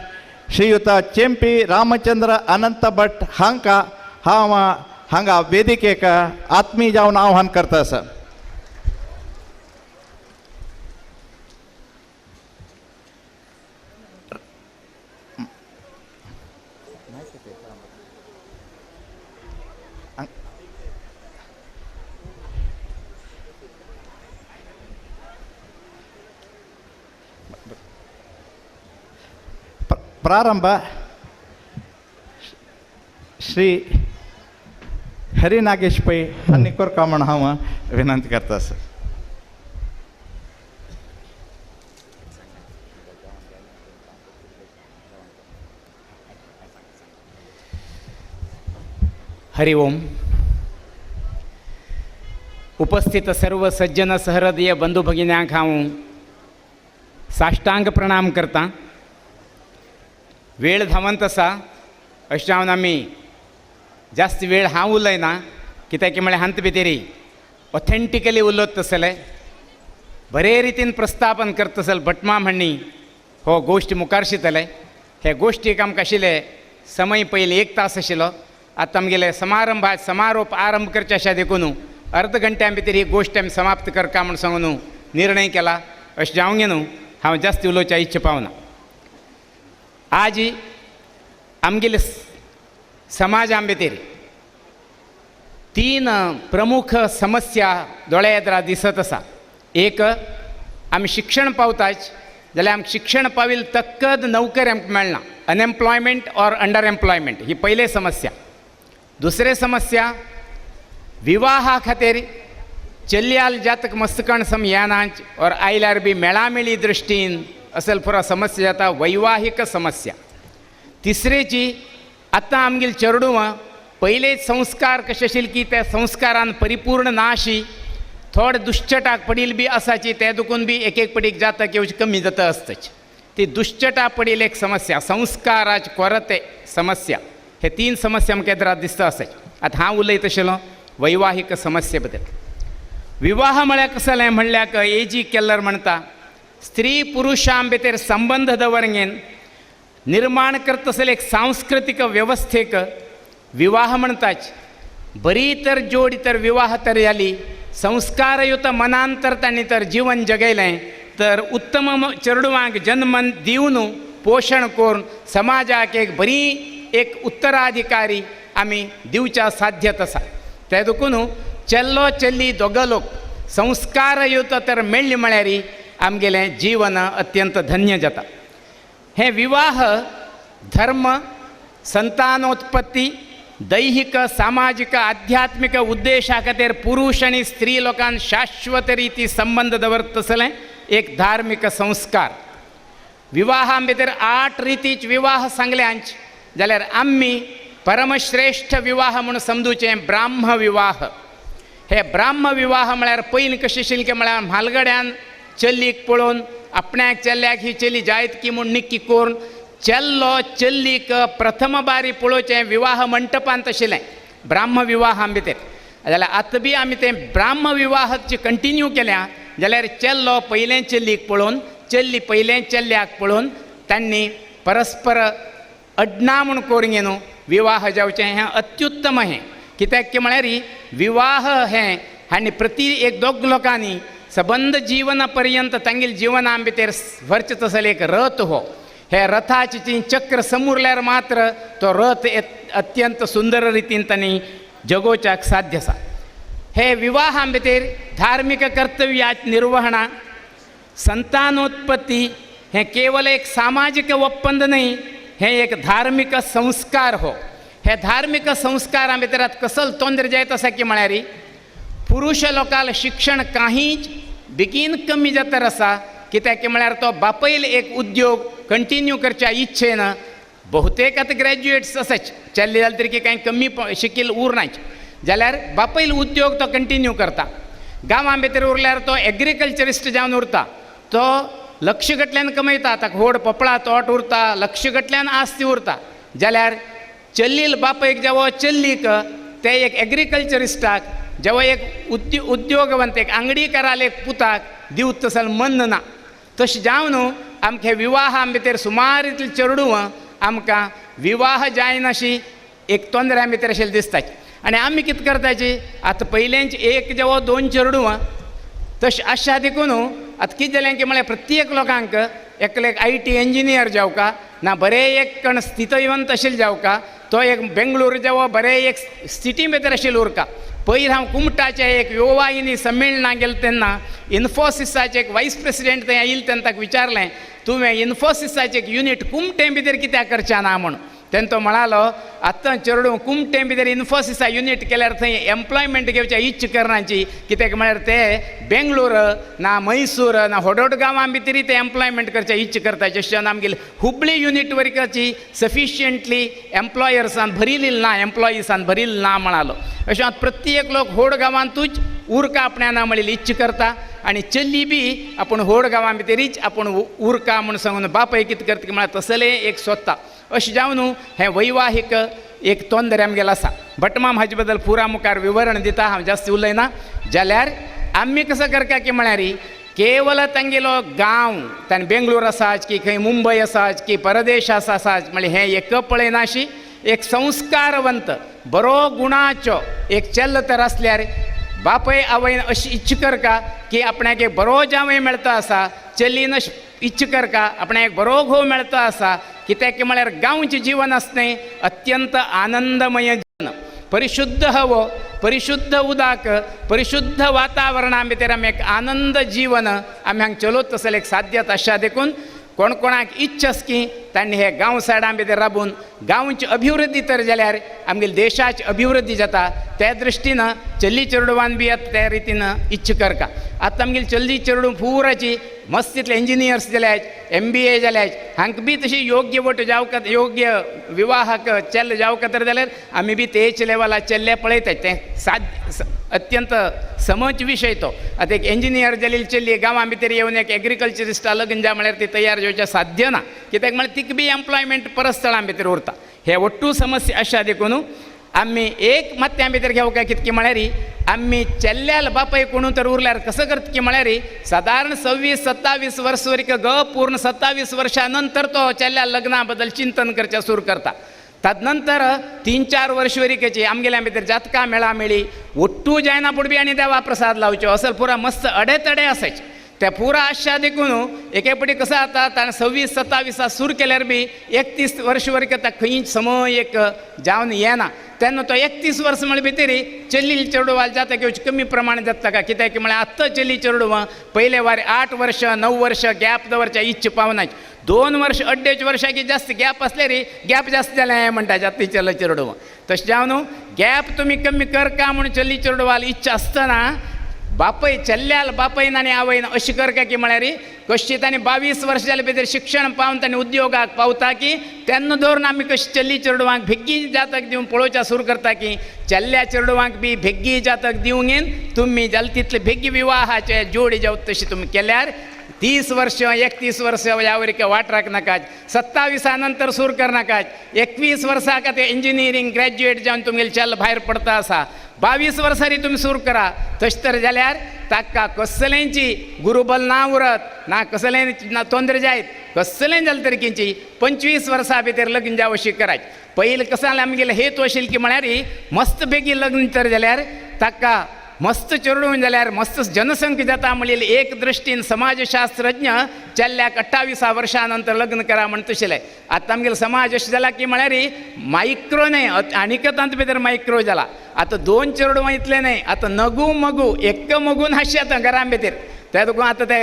श्रीयुत चेंपी रामचंद्र अनंत भट हांकां हांव हांगा वेदिकेक आत्मीय जावन आव्हान करता आसा प्रारंभ श्री हरी नागेश पै हांणी करता म्हण हांव विनंती करता सर हरि ओम उपस्थित सर्व सज्जन सहृदय बंधू भगिन्यांक हांव साष्टांग प्रणाम करता वेळ धांवत आसा अशें जावन आमी जास्त वेळ हांव उलयना कित्याक म्हळ्यार हांत भितरी ऑथेंटिकली उलयत आसले बरे रितीन प्रस्थापन करता आसले भटमा म्हणणी हो गोश्ट मुखार शितले हे गोश्टीक आमकां आशिल्ले समय पयलीं 1 तास आशिल्लो आतां आमगेले समारंभात समारोप आरंभ करचे अशें देखून अर्ध घंट्यां भितर ही गोश्ट आमी समाप्त करता म्हूण सांगून निर्णय केला अशें जावंक न्हू हांव जास्त उलोवच्या इच्छा पावना आज आमगेले समाजां भितर 3 प्रमुख समस्या दोळे येद्रा दिसत आसा एक आमी शिक्षण पावताच जाल्यार आमकां शिक्षण पाविल तक्कद नोकरी आमकां मेळना अनएम्प्लॉयमेंट ऑर अंडर एम्प्लॉयमेंट ही पयली समस्या दुसरी समस्या विवाहा खातीर चल्याल जातक मस्तकण समयानांच और आयल्यार बी मेळामेळी दृश्टीन असल पुरा समस्या जाता वैवाहिक समस्या तिसरेची आतां आमगेली चेडूं पयलेच संस्कार कशे आशिल्ले की त्या संस्कारान परिपूर्ण ना आशी थोडं दुश्चटाक पडील बी असाची ते दुखून बी एक एक पडीक जाता किंवा कमी जाता असतच. ती दुश्चटा पडील एक समस्या, संस्काराची कोरते समस्या, हे 3 समस्या आमकां येद्रात दिसता असाच. आतां हांव उलयत आशिल्लो वैवाहीक समस्ये बद्दल. विवाह म्हळ्यार कसलें म्हणल्यार एजी केल्लर म्हणटा स्त्री पुरुषां भितर संबंध दवरगेन निर्माण करता आसलेले एक सांस्कृतीक व्यवस्थेक विवाह म्हणटाच. बरी तर जोडी तर विवाह तर जाली, संस्कारयुत मनान तर तांणी तर जीवन जगयलें, तर उत्तम चेडवांक जन्म दिवन पोशण करून समाजाक एक बरी एक उत्तराधिकारी आमी दिवच्या साध्यत आसा. ते देखून चेल्लो चेल्ली दोगां लोक संस्कारयुत तर मेळ्ळी म्हळ्यार आमगेलें जीवन अत्यंत धन्य जाता. हे विवाह धर्म, संतानोत्पत्ती, दैहिक सामाजिक आध्यात्मिक उद्देशा खातीर पुरुष आनी स्त्री लोकांन शाश्वत रिती संबंध दवरत आसलें एक धार्मीक संस्कार. विवाहां भितर 8 रितीच विवाह सांगल्यांच जाल्यार आमी परमश्रेष्ठ विवाह म्हणून समजूचें ब्राह्म विवाह. हे ब्राह्म विवाह म्हळ्यार पयलीं कशें आशिल्लें म्हळ्यार म्हालगड्यान चल्लीक पळोवन आपणाक चेल्ल्याक ही चली जायत की म्हूण निक्की करून चेल्लो चल्लीक प्रथम बारी पळोवचें विवाह मंटपांत आशिल्लें ब्राह्म विवाहां भितर. जाल्यार आतां बी आमी तें ब्राह्म विवाहाची कंटिन्यू केल्या जाल्यार चेल्लो पयलें चल्लीक पळोवन चल्ली पयलें चेल्ल्याक पळोवन तांणी परस्पर अड्ना म्हूण करून न्हू विवाह जावचें हें अत्युत्तम. हें कित्याक की म्हळ्यार विवाह हें आनी प्रती एक दोग लोकांनी सबंद जीवना पर्यंत तांगेल जिवना भितर व्हरचें आसलें एक रथ हो. हे रथाची चक्र समोरल्यार मात्र तो रथ अत्यंत सुंदर रितीन तांणी जगोवच्याक साध्य आसा. हे विवाहां भितर धार्मीक कर्तव्याची निर्वहणा, संतानोत्पत्ती हें केवल एक सामाजीक ಒಪ್ಪಂದ न्हय, हें एक धार्मीक संस्कार हो. हे धार्मीक संस्कारां भितर आतां कसलो तोंदर जायत आसा की म्हळ्यार पुरुश लोकांक शिक्षण काहीच बेगीन कमी जातर आसा. कित्याक म्हळ्यार तो बापयल एक उद्योग कंटिन्यू करच्या इच्छेन बहुतेक आतां ग्रॅज्युएट्स आसाच चल्ले जाल्यार तरी कांय कमी शिकिल्ल उरनाच जाल्यार बापयल उद्योग तो कंटिन्यू करता. गांवां भितर उरल्यार तो एग्रिकल्चरिस्ट जावन उरता. तो लक्ष गटल्यान कमयता, ताका व्हड पोपळा तोट उरता, लक्ष गटल्यान आस्ती उरता. जाल्यार चल्लील बापयक जेवो चल्लीक ते एक एग्रिकल्चरिस्टाक जेवो एक उद्योगवंत एक आंगडीकाराल एक पुताक दिवत तसल मन ना. तशें जावन आमचे विवाहां भितर सुमार इतली चेडूं आमकां विवाह जायनाशी एक तोंदऱ्यां भितर अशें दिसता. आनी आमी कितें करताची आतां पयलेंच एक जेवो 2 चेडूं तशें आशा देखून आतां कितें जालें की म्हळ्यार प्रत्येक लोकांक एकलेक IT इंजिनियर जावका ना बरें एक कण स्थितयवंत आशिल्ले जावका, तो एक बेंगळूर जेवो बरें एक सिटी भितर आशिल्लो उरका. पयर हांव कुमटाचे एक युवाहिनी संमेलनाक गेलो तेन्ना इन्फोसिसाचे एक वायस प्रेसिडेंट थंय येयले तेन्ना ताका विचारलें तुवें इन्फोसिसाचें एक युनिट कुमटे भितर कित्याक करचें ना म्हूण. तेन्ना तो म्हणालो आतां चेडूं कुमटे भितर इन्फोसिसा युनिट केल्यार थंय एम्प्लॉयमेंट घेवच्या इच्छा करनाची. कित्याक म्हळ्यार ते बेंगळूर ना मैसूर ना होडोड गांवां भितरय ते एम्प्लॉयमेंट करच्या इच्छा करता. जशें आमगेली हुबळी युनिट वरची सफिशियंटली एम्प्लॉयर्सान भरिल्ली ना, एम्प्लॉईसान भरिल्ली ना म्हणालो. अशें प्रत्येक लोक व्हड गांवांतूच उरका आपणा ना म्हणली इच्छा करता. आनी चल्ली बी आपूण व्हड गांवां भितरच आपूण उरका म्हूण सांगून बापाय कितें करता की म्हळ्यार तसलें एक सोदता. अशें जावन हें वैवाहीक एक तोंदर आमगेलो आसा. भटमाम हाजे बद्दल पुरा मुखार विवरण दिता, हांव जास्त उलयना. जाल्यार आमी कसो करता की म्हळ्यार केवल तांगेलो गांव ताणें बेंगळूर आसाच की खंय मुंबय आसाच की परदेश आसाच म्हळ्यार हें एक पळयनाशी एक संस्कारवंत बरो गुणाचो एक चेल्ल तर आसल्यार बापय आवयन अशी इच्छा करता की आपणाक एक बरो जावय मेळता आसा, चलयेन इच्छा करता आपणाक एक बरो घोव मेळता आसा. कित्याक म्हळ्यार गांवचें जीवन आसतें अत्यंत आनंदमय जीवन. परिशुद्ध हवो, परिशुद्ध उदक, परिशुद्ध वातावरणा भितर आमी एक आनंद जीवन आमी हांगा चलोवंक तसलें एक साध्यता. अशा देखून कोण कोणाक इच्छा आसा की तांणी हे गांव सायडा भितर राबून गांवची अभिवृद्धी तर जाल्यार आमगेल्या देशाची अभिवृद्धी जाता. त्या दृश्टीन चल्ली चेडवान बी त्या रितीन इच्छा करता. आतां आमगेली चल्ली चेडूं पुराची मस्त तितले इंजिनियर्स जाल्यात, MBA जाल्यात, हांकां बी तशी योग्य वट जावं योग्य विवाहाक चेल्ल जावं तर जाल्यार आमी बी तेच लेवला चेल्ले पळयतात. तें अत्यंत समज विषय तो आता एक इंजिनियर जलील चल्ली गांवां भितर येवन एक एग्रीकल्चरिस्ट लगन जा म्हळ्यार ती तयार जावचें साध्य ना कित्याक म्हळ्यार तिका बी एम्प्लॉयमेंट परस्थळां भितर उरता हे ಒಟ್ಟು समस्या अशा देखून आम्ही एक मत्त्या भितर घेवका कितकी म्हळ्यार आम्ही चेल्ल्याल बापाय कोणू तर उरल्यार कसं करता की म्हळ्यार साधारण 26-27 वर्स वरीक पूर्ण 27 वर्षा नंतर तो चेल्ल्या लग्ना बद्दल चिंतन करचें सुरू करता तदनंतर 3-4 वर्ष वरीकेची आमगेल्या भितर जातकां मेळामेळी ಒಟ್ಟು जायना पुडबी आनी देवा प्रसाद लावच्यो असं पुरा मस्त अडेतडे असायचे त्या पुरा आशा देखून एकेपटी कसं आता ताणें 26-27 सूर केल्यार बी 31 वर्ष वरीक खंय समय एक जावन येना तेन्ना तो 31 वर्स म्हळ्या भितर चली चेडवाल जाता घेवची कमी प्रमाण जाता का कित्याक म्हळ्यार आत्तां चली चेडवां पयले वारे 8 वर्ष 9 वर्ष गॅप दवरच्या इच्छा पावनाची 2 वर्ष 2.5 वर्सां की जास्त गॅप असल्यार गॅप जास्त जालें म्हणटा जाती चल चेडवां तशें जावन गॅप तुमी कमी कर का म्हूण चली चेडवाल इच्छा आसतना बापय चेल्ल्याल बापयन आनी आवयन अशें करता की म्हळ्यार कशी तांणी 22 वर्सां जाले भितर शिक्षण पावन तांणी उद्योगाक पावता की तेन्ना धरून आमी कशी चली चेडवांक बेग्गी जातक दिवन पळोवच्या सुरू करता की चेल्ल्या चेडवांक बी बेग्गी जातक दिवंगेन तुमी जाल तितले बेग्गी विवाहाचे जोडी जावं तशें तुमी केल्यार 30 वर्ष 31 वर्ष ह्या वरीक वाट राख नाकात 27 नंतर सुरू करनाकात 21 वर्सां ते इंजिनियरींग ग्रॅज्युएट जावन तुमगेले चेल्लो भायर पडता आसा 22 वर्सांनी तुमी सुरू करा तशें तर जाल्यार ताका कसलेंची गुरुबल ना उरत ना कसलें ना तोंदरे जायत कसलें जालें तरीकेची 25 वर्सां भितर लग्न जावं अशी करायची पयलीं कसं जालें आमगेलें हेतू आशिल्ली की म्हळ्यार मस्त बेगीन लग्न तर जाल्यार ताका मस्त चेडूं जाल्यार मस्त जनसंख्या जाता म्हणलेली एक दृश्टीन समाजशास्त्रज्ञ चेल्ल्याक 28 वर्सां नंतर लग्न करा म्हण तशें आतां आमगेलो समाज अशें जाला की म्हळ्यार मायक्रो न्हय आनीक तांत भितर मायक्रो जाला आतां 2 चेडवां इतले न्हय आतां नगू मगू एक्क मगून हास्य आतां घरां भितर ते देखून आतां ते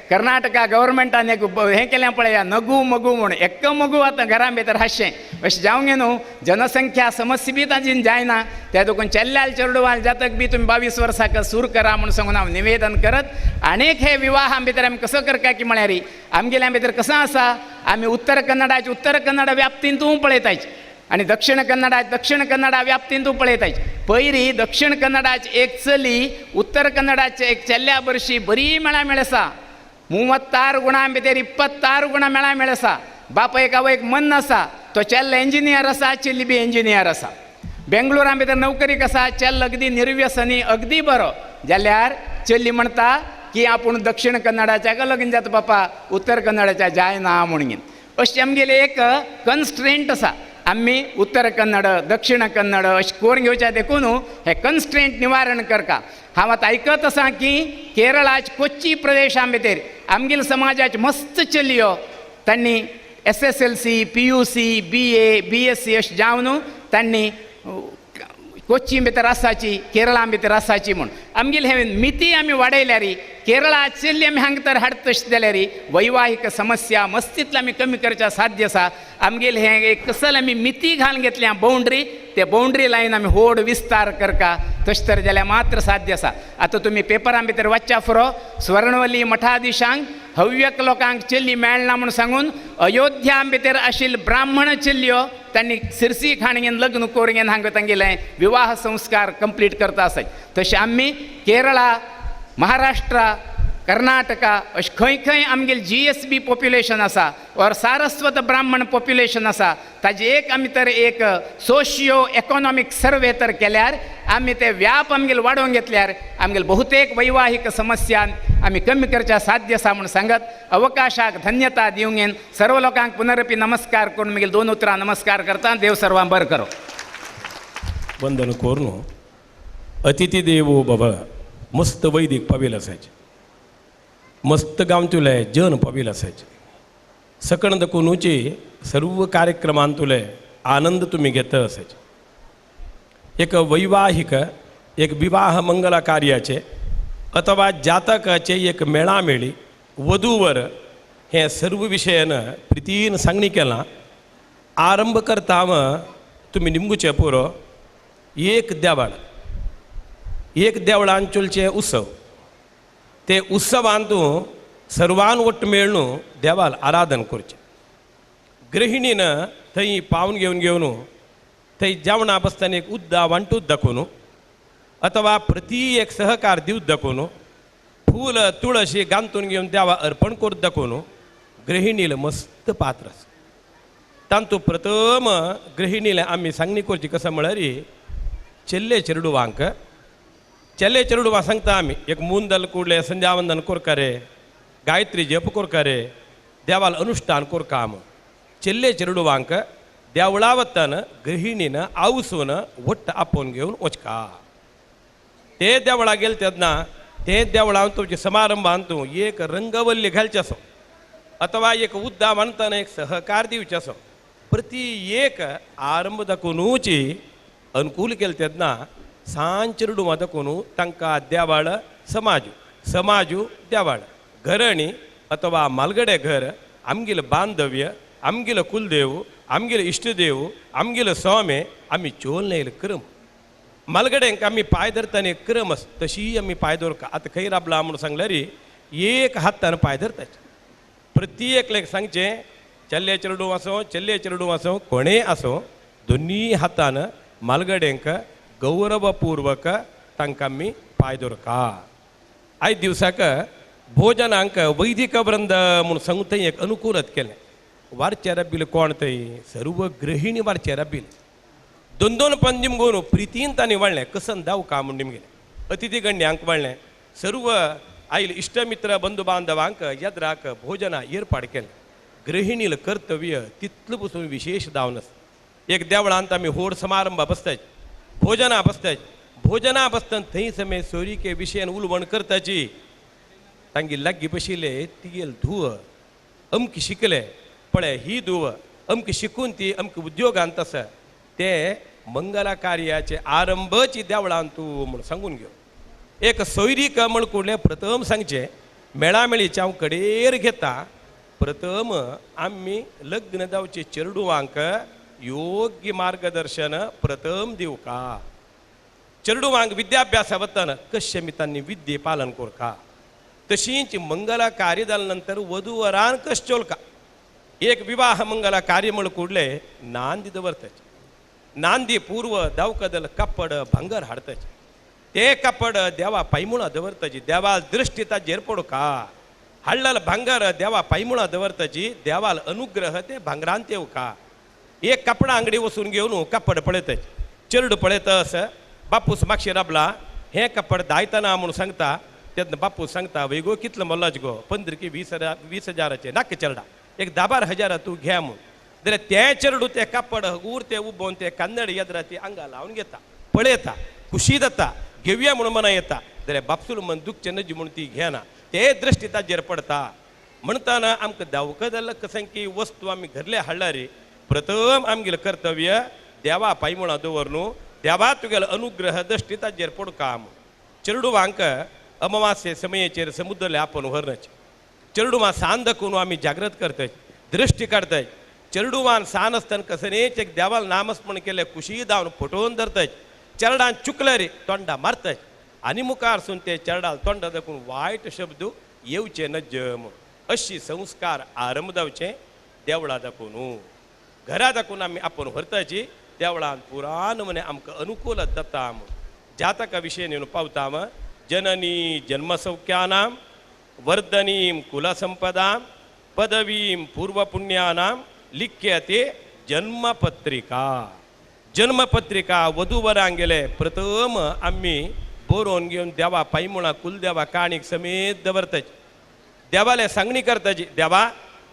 कर्नाटका गव्हर्मेंटान एक हें केलें पळया नगू मगू म्हूण एक्क मगू आतां घरां भितर हास्यें अशें जावंक न्हू जनसंख्या समस्या बी ताजी जायना त्या देखून चेल्ल्याल चेडवाल जातक बी तुमी 22 वर्साक सुरू करा म्हूण सांगून हांव निवेदन करत आनीक हे विवाहां भितर आमी कसो करता की म्हळ्यार आमगेल्या भितर कसो आसा आमी उत्तर कन्नड व्याप्तीन तूं पळयतायचे आनी दक्षिण कन्नडा व्याप्तीन तूं पळयतायचे पयलीं दक्षिण कन्नडाची एक चली उत्तर कन्नडाचे एक चेल्ल्या बरशी बरी मेळामेळ आसा 36 गुणां भितर 26 गुणां मेळामेळ आसा बापयक आवयक मन आसा तो चेल्लो इंजिनियर आसा चेल्ली बी इंजिनियर आसा बेंगळुरां भितर नोकरीक आसा चेल्लो अगदी निर्व्यसनी अगदी बरो जाल्यार चेल्ली म्हणटा की आपूण दक्षिण कन्नडाच्या लग्न जाता बापा उत्तर कन्नडाच्या जायना म्हणून अशें आमगेले एक कन्स्ट्रेंट आसा आम्ही उत्तर कन्नड दक्षिण कन्नड अशें करून घेवच्या देखून हे कन्स्ट्रेंट निवारण करता हांव आतां आयकत आसा की केरळाच्या कोच्ची प्रदेशां भितर आमगेल्या समाजाचे मस्त चलयो तांणी SSLC PUC BA BSc अशें जावन तांणी कोच्ची भितर आसाची केरळा भितर आसाची म्हूण आमगेले हे मिती आमी वाडयल्यार केरळा चल्ली आमी हांगा तर हाडटा तशें जाल्यार वैवाहीक समस्या मस्तींतलो आमी कमी करच्या साध्य आसा आमगेले हे एक कसल आमी मिती घालून घेतल्या बाउंड्री ते बाउंड्री लायन आमी व्हड विस्तार करता तशें तर जाल्यार मात्र साध्य आसा आतां तुमी पेपरां भितर वाचच्या फुरो स्वर्णवली मठाधीशांक हव्यक लोकांक चल्ली मेळना म्हूण सांगून अयोध्या भितर आशिल्ले ब्राह्मण चल्यो तांणी सिरसी खाणगेन लग्न करून हांगा तांगेले विवाह संस्कार कंप्लीट करता आसात तशें आमी केरळा महाराष्ट्रा कर्नाटका अशें खंय खंय आमगेलें GSB पॉप्युलेशन आसा और सारस्वत ब्राह्मण पॉप्युलेशन आसा ताजे एक आमी तर एक सोशियो इकॉनॉमीक सर्वे तर केल्यार आमी ते व्याप आमगेले वाडोवन घेतल्यार आमगेले बहुतेक वैवाहीक समस्या आमी कमी करच्या साध्य आसा म्हूण सांगत अवकाशाक धन्यता दिवंगेन सर्व लोकांक पुनरपी नमस्कार करून मागीर 2 उतरां नमस्कार करता देव सर्वांक बरें करो वंदन कोरनु अतिथी देवो बाबा मस्त वैदिक पबील असायचे मस्त गांवतुले जन पबील असायचे सकण दकुनूचे सर्व कार्यक्रमांतुले आनंद तुम्ही घेत असायचे एक वैवाहिक एक विवाह मंगल कार्याचे अथवा जातकाचे एक मेळामेळी वधूवर हे सर्व विशयान प्रितीन सांगणी केला आरंभ करता तुम्ही निमगुचे पुरो एक देवळान चलचे उत्सव ते उत्सवांतू सर्वान वट्ट मेळून देवाल आराधन करचे गृहिणीन थंय पावन घेवन थंय जेवणा बसतना एक उद्दा वांटूच दाखोवन अथवा प्रति एक सहकार दिवत दाखवून फूल तुळशी गांतून घेऊन द्यावा अर्पण करून दाखवून गृहिणीला मस्त पात्र तांतू प्रथम गृहिणीला आम्ही सांगणी करची कसं म्हळ्यारी ಚೆಲ್ಲೆ ಚೆರಡುವಾಂಕ ಚೆಲ್ಲೆ ಚೆರಡುವ सांगता आम्ही एक मून दल कुडले संध्यावंदन कोरकारे गायत्री जप कोरकारे देवाला अनुष्ठान कोरकाम ಚೆಲ್ಲೆ ಚೆರಡುವಾಂಕ देवळावत्तान गृहिणीनं आवसून वट्ट आपोन घेऊन वचका ते देवळा गेल तेदना ते देवळा तुमचे समारंभ आणतो एक रंगवल्ली घालचे असो अथवा एक उद्दा म्हणताना एक सहकार दिवचे असो प्रति एक आरंभ दाखवूनची अनुकूल केलं तेदना सांचरडू दाखवून तांकां देवाळ समाजू देवाळ घरणी अथवा मालगडे घर आमगेलं बांधव्य आमगेलं कुलदेव आमगेलं इष्टदेव आमगेलं स्वामी आम्ही चोल नाही क्रम मालगड्यांक आम्ही पाय धरताना क्रम आस तशी आम्ही पाय धरका आता खंय राबला म्हणून सांगल्यार एक हातान पाय धरताचे प्रत्येक लेख सांगचे ಚೆಲ್ಲೆ ಚೆರಡು आसो कोणे आसो दोन्ही हातान मालगड्यांक गौरवपूर्वक तांकां आमी पाय धरका आयज दिवसाक भोजनांक वैदिक वृंद म्हणून सांगून थंय एक अनुकूलत केलें वारचे रब्बिल कोण थंय सर्व गृहिणी वारचे रब्बिल दोन पंदीम घेवन प्रितीन तांणी वाळ्ळें कसन दाव का म्हण निमगेलें अतिथी गण्यांक वाळ्ळें सर्व आयल इश्टमित्र बंधू बांधवांक येद्राक भोजना एर्पाड केलें गृहिणील कर्तव्य तितलें पसून विशेष दावन आसा एक देवळांत आमी व्हड समारंभ बसताच भोजना बसतना थंय समे सोयरीके विशयान उलवण करताची तांगे लागीं बशिल्ले तिगेल धुव अमकी शिकले पळय ही धुव अमकी शिकून ती अमकी उद्योगांत आसा ते मंगला कार्याचे आरंभची देवळांत तूं म्हूण सांगून घेव एक सोयरीक म्हण कुडलें प्रथम सांगचें मेळामेळीचे हांव कडेर घेता प्रथम आमी लग्न जावचे चेडूवांक योग्य मार्गदर्शन प्रथम दिवका चेडूवांक विद्याभ्यासा वतना कशें मितांनी विद्ये पालन कोरका तशींच मंगला कार्य जाले नंतर वधू वरान कशें चोलका एक विवाह मंगला कार्य म्हण कुडले नांदी दवरताचे नांदी पूर्व दावकदल कपड भांगर हाडताचे ते कपड देवा पायमुळा दवरताची देवाल दृष्टी ताजेर पडका हाडलेलं भांगर देवा पायमुळा दवरताची देवाल अनुग्रह ते भांगरांत येवका एक कपडा अंगडी वचून घेवन कपड पळयताचे चेडूं पळयतस बापूस मागशे राबला हें कपड दायतना म्हणून सांगता तेन्ना बापूस सांगता वैगो कितलो मोल्लाच गो 15 की 20 हजाराचे नाका चेडा एक 10-12 तूं घे म्हूण जाल्यार तें चेडूं तें कपड हगूर तें उबोवन तें कन्नड येद्रा ती आंगा लावन घेता पळयता खुशी जाता घेवया म्हणून मना येता जाल्यार बापसूल मन दुखचें नजी म्हणून ती घेना ते दृश्टी ताजेर पडता म्हणटाना आमकां दावकदल कसंकी वस्तू आमी घरले हाडल्यार प्रथम आमगेलें कर्तव्य देवा पायमुळा दवरून देवा तुगेलो अनुग्रह दृश्टी ताजेर पडका चेडूवांक अमावास्ये समयेचेर समुद्रले आपण व्हरनाचे चेडूवां सान दाखोवन आमी जागृत करताय दृश्टी काडताय चेडूवान सान आसतना कसनेच एक देवाल नामस्मरण केले खुशी दावन फटोवन धरताय चेरडान चुकले रे तोंडा मारताय आनी मुखारसून ते चेरडाल तोंडा दाखोवन वायट शब्द येवचे नज अशी संस्कार आरंभ जावचे देवळा दाखोवन घरा दाखोवन आमी आपण व्हरताची देवळान पुराण म्हणे आमकां अनुकूल जाता जातका विशय नेवन पावता जननी जन्मसौख्यानां वर्धनीं कुलसंपदां पदवीं पूर्वपुण्यानां लिख्यते जन्मपत्रिका वधूवरांक गेले प्रथम आम्ही बरोवन घेवन देवा पायमुळा कुलदेवा काणीक समेत दवरताची देवाले सांगणी करताची देवा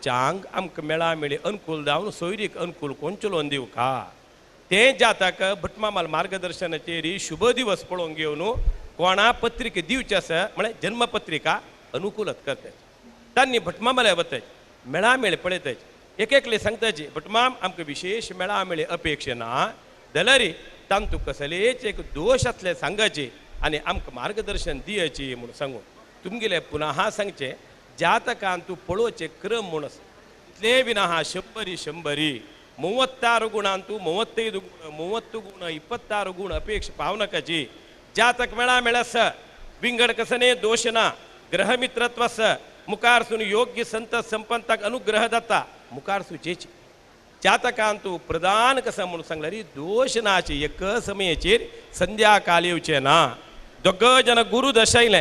चांग आमकां मेळामेळी अनुकूल जावन सोयरीक अनुकूल कोण चलोवन दिवका ते जाताक भटमामाल मार्गदर्शनाचेर शुभ दिवस पळोवन घेवन कोणा पत्रिके दिवचे आसा म्हळ्यार जन्मपत्रिका अनुकूलत करताची तांणी भटमामाले वताचे मेळामेळी पळयताचे एकले सांगताचे भटमाम आमकां विशेष मेळामेळी अपेक्षा ना जाल्यार तांतू कसलेच एक दोश आसले सांगचे आनी आमकां मार्गदर्शन दियाची म्हणून सांगून तुमगेले पुनः सांगचे जातकांत तूं पळोवचे क्रम म्हूण आसा इतले विना 100 36 गुणांत तूं 35 गुण 26 गुण अपेक्षा पावनाकाची जातक मेळामेळ आसा विंगड कसने दोष ना ग्रहमित्रत्व आसा मुखार सून योग्य संत संपंताक अनुग्रह जाता मुखार सुचेची चातकांतू प्रदान कसं म्हणून सांगला रे दोषनाचे एक समयाचेर संध्याकाळ येवचे ना दोग जन गुरु दशायले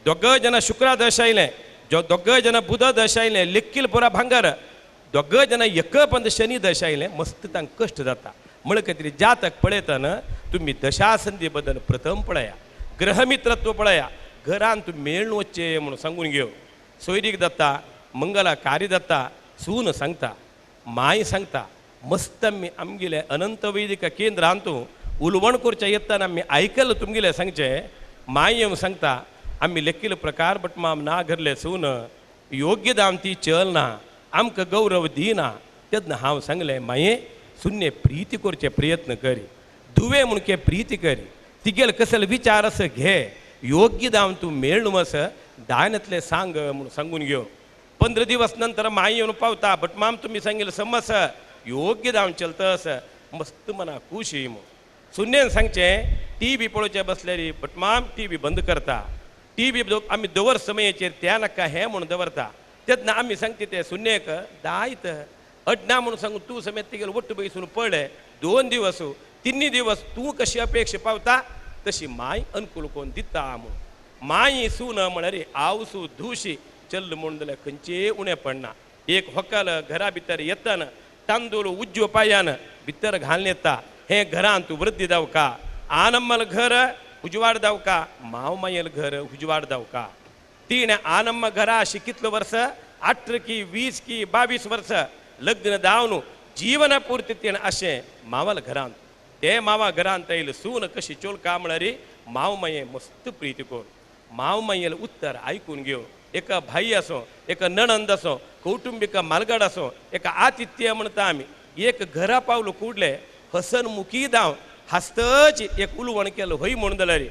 दोग जन शुक्र दशायले दोग जन बुध दशायले लेक्कील पुरा भांगर दोग जन एक पंद शनी दशायले मस्त तांक कष्ट जाता म्हण कितें जातक पळयतना तुम्ही दशासंधी बद्दल प्रथम पळया ग्रहमित्रत्व पळया घरान तूं मेळून वच्चे म्हणून सांगून घेव सोयरीक दत्ता मंगला कार्य दत्ता सून सांगता माय सांगता मस्त आमगेले अनंत वैदिक केंद्रांतू उलवण करच्या येताना आम्ही ऐकलं तुमगेले सांगचे माय येवन सांगता आम्ही लेखील प्रकार बट माम ना घरले सून योग्य दाम ती चल ना आमकां गौरव दिना तेन्ना हांव सांगलें माये सुन्ने प्रीती करचे प्रयत्न करी दुवे म्हणके प्रीती करी तिगेल कसल विचार असं घे योग्य दाम तू मेळून मस दायनातले सांग म्हणून सांगून घेव 15 दिवस नंतर माई येऊन पावता बट माम तुम्ही सांगेल समस योग्य दाम चलतस मस्त मना खुश येई मग सुन्नेन सांगचे टी पळोवचे बसले रे बट माम टी बंद करता टी आम्ही दवर समयाचेर त्या नका हे म्हणून दवरता तेन्ना आम्ही सांगते ते सुन्नेक दायत अडना म्हणून सांगू तू समेत तिगेल वट्ट बैसून पळय 2 दिवस 3 दिवस तू कशी अपेक्षा पावता तशी माय अनुकूल कोण दिता म्हणून माई सून म्हण रे आवसू धुशी चल म्हणून जाल्यार खंयचे उणें पडना एक व्हंकल घरा भितर येताना तांदूळ उज्जो पायान भितर घालून येता हे घरान तूं वृद्धी जावका आनम्मल घर उजवाड जावका माव मायल घर उजवाड जावका तिणे आनम्म घरा अशी कितलो वर्स 18 की 20 की 22 वर्स लग्न जावन जीवन पुरते तिणे अशें मावल घरांत ते मावा घरांत येयले सून कशी चोलका म्हळ्यार माव माये मस्त प्रीती कोर माव मायेल उत्तर आयकून घेव एका भाई असो एका नणंद असो कौटुंबिक मालगड असो एका आतिथ्य म्हणता आम्ही एक घरा पावलो कुडले हसनमुखी दाव हस्तच एक उलवण केलं होई म्हणून जाल्यार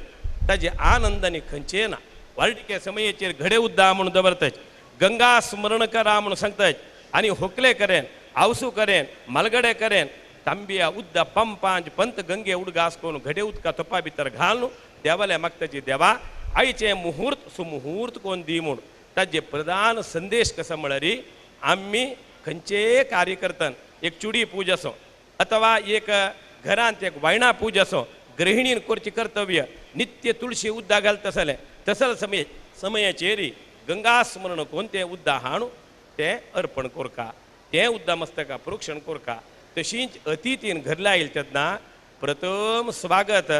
ताजे आनंदाने खंयचे ना वाळटिके समयाचेर घडे उद्दा म्हणून दवरतात गंगा स्मरण करा म्हणून सांगतात आणि होकले करेन आवसू करेन मालगडे करेन तांबिया उद्दा पंपांच पंत गंगे उडगास कोण घडे उदका तोपा भितर घालून देवाल्या मागताची देवा आईचे मुहूर्त सुमुहूर्त कोण दी म्हूण ताजे प्रधान संदेश कसं म्हळ्यार आम्ही खंयचे कार्य करतना एक चुडी पूज असो अथवा एक घरांत एक वायणा पूज असो गृहिणीन करची कर्तव्य नित्य तुळशी उद्दा घालता आसले तसले समयाचेर गंगा स्मरण कोण तें उद्दा हाडून तें अर्पण कोरका तें उद्दा मस्तका प्रोक्षण कोरका तशींच अतिथीन घरला येईल तेन्ना प्रथम स्वागत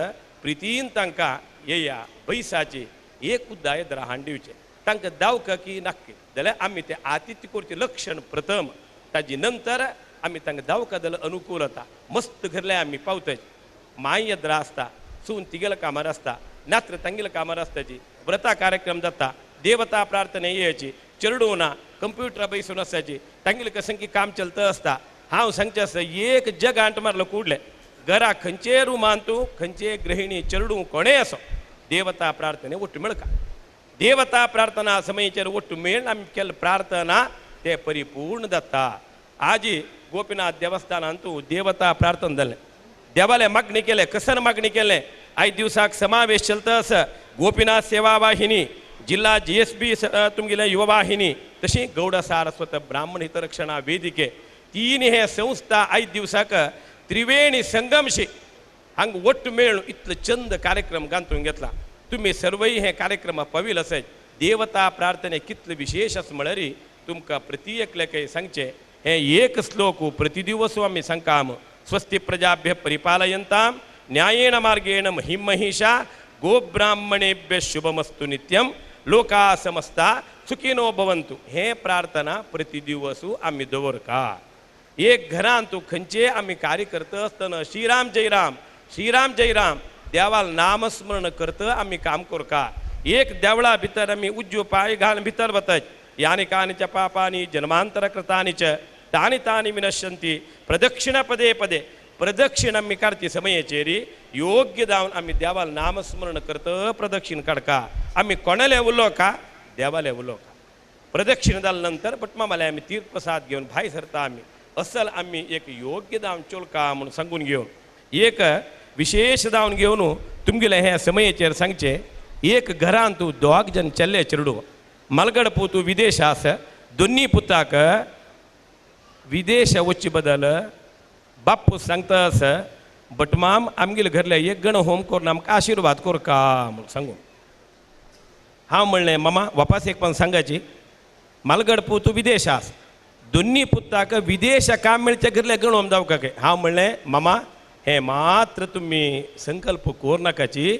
प्रितीन तांकां येया बैसाची एक उद्दा येद्रा हाड दिवचे तांकां दावका की नाक्की जाल्यार आमी तें आतिथ्य करचें लक्षण प्रथम ताजे नंतर आमी तांकां दावका जाल्यार अनुकूल जाता मस्त घरले आमी पावताय माय येद्रा आसता सून तिगेल्या कामार आसता नात्र तांगेल्या कामार आसताची व्रता कार्यक्रम जाता देवता प्रार्थना येयाची चेडूना कंप्युटर बैसून आसाची तांगेलें कसं की काम चलता आसता हांव सांगचें आसता एक जग आंट मारलो कुडले घरा खंयचे रुमान तूं खंयचे गृहिणी चेडू कोणेय असो देवता प्रार्थने ಒಟ್ಟು मेळका देवता प्रार्थना समयाचेर ಒಟ್ಟು मेळून आमी केल्ले प्रार्थना ते परिपूर्ण जाता आजी गोपीनाथ देवस्थानांतू देवता प्रार्थना जालें देवाले मागणी केले कसन मागणी केले आयज दिवसाक समावेश चलता आसा गोपीनाथ सेवा वाहिनी जिल्हा GSB तुमगेले युवा वाहिनी तशी गौड सारस्वत ब्राह्मण हितरक्षणा वेदिके तीन हे संस्था आयज दिवसाक त्रिवेणी संगमशी हांग ಒಟ್ಟು मेळून इतलो चंद कार्यक्रम गांथून घेतला तुम्ही सर्वय हे कार्यक्रम पविल आसात देवता प्रार्थने कितले विशेष आसा म्हळ्यार तुमकां प्रति एकल्याकय सांगचे हे एक श्लोक प्रति दिवस आमी सांगकाम स्वस्ति प्रजाभ्य परिपालयन्तां न्यायेन मार्गेण महिमहिषा गोब्राह्मणेभ्य शुभमस्तु नित्यं लोका समस्ता सुखिनो भवन्तु हे प्रार्थना प्रति दिवस आमी दवरका एक घरांत तूं खंयचे आमी कार्य करता आसतना श्रीराम जय राम देवाल नामस्मरण करता आमी काम करका एक देवळा भितर आमी उज्जो पांय घालून भितर वतात यानी कानी च पापानी जन्मांतर कृतानी च तानी तानी विनश्यन्ति प्रदक्षिण पदे पदे प्रदक्षिण आमी काडची समयाचेर योग्य जावन आमी देवाल नामस्मरण करता प्रदक्षिण काडका आमी कोणाले उलोवका देवाले उलोवका प्रदक्षिण जाल्या नंतर पटमामाले आमी तीर्थ प्रसाद घेवन भायर सरता आमी असल आमी एक योग्य जावन चोलका म्हणून सांगून घेवन एक विशेष जावन घेवन तुमगेले हे समयाचेर सांगचे एक घरांत तूं 2 जन चल्ले चेडू मलगड पुतू विदेश आसा दोनी पुताक विदेश वच्चे बदल बाप्पू सांगता असं बटमाम आमगेल घरल्या एक गण होम करून आमकां आशीर्वाद कोर का म्हणून सांगून हांव म्हणलें मामा वापस एक पण सांगायची मालगड पू तूं विदेश आस दोन्ही पुत्ताक विदेश काम मेळचे घरले गण होम जावं काय हांव म्हणलें मामा हे मात्र तुम्ही संकल्प कोर नाकाची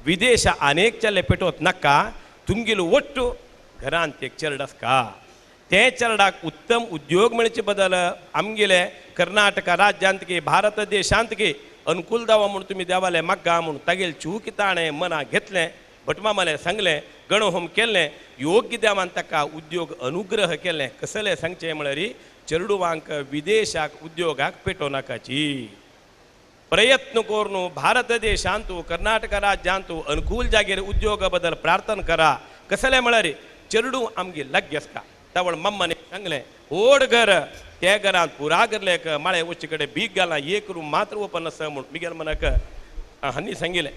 विदेश अनेक चल्ले पेटवत नाका तुमगेलो ಒಟ್ಟು घरांत एक चरड का ते चरडाक उत्तम उद्योग मेळचे बदल आमगेले कर्नाटक राज्यांत की भारत देशांत की अनुकूल दावा म्हणून तुम्ही देवाले मागा म्हणून तागेल चूक ताणें मना घेतलें भटमामाले सांगलें गण होम केलें योग्य देवान ताका उद्योग अनुग्रह केलें कसलें सांगचें म्हळ्यार चेडूवांक विदेशाक उद्योगाक पेटोव नाकाची प्रयत्न करून भारत देशांतू कर्नाटक राज्यांतू अनुकूल जागेर उद्योग बद्दल प्रार्थना करा कसलें म्हळ्यार चेडू आमगे लाग्य आसता तावळ मम्माने सांगलें ओड घर त्या घरांत पुरा घरलेक माळे वच्चे कडेन बीग घालना एक रूम मात्र ओपन आसा म्हूण मिगेल मनाक हांणी सांगिल्लें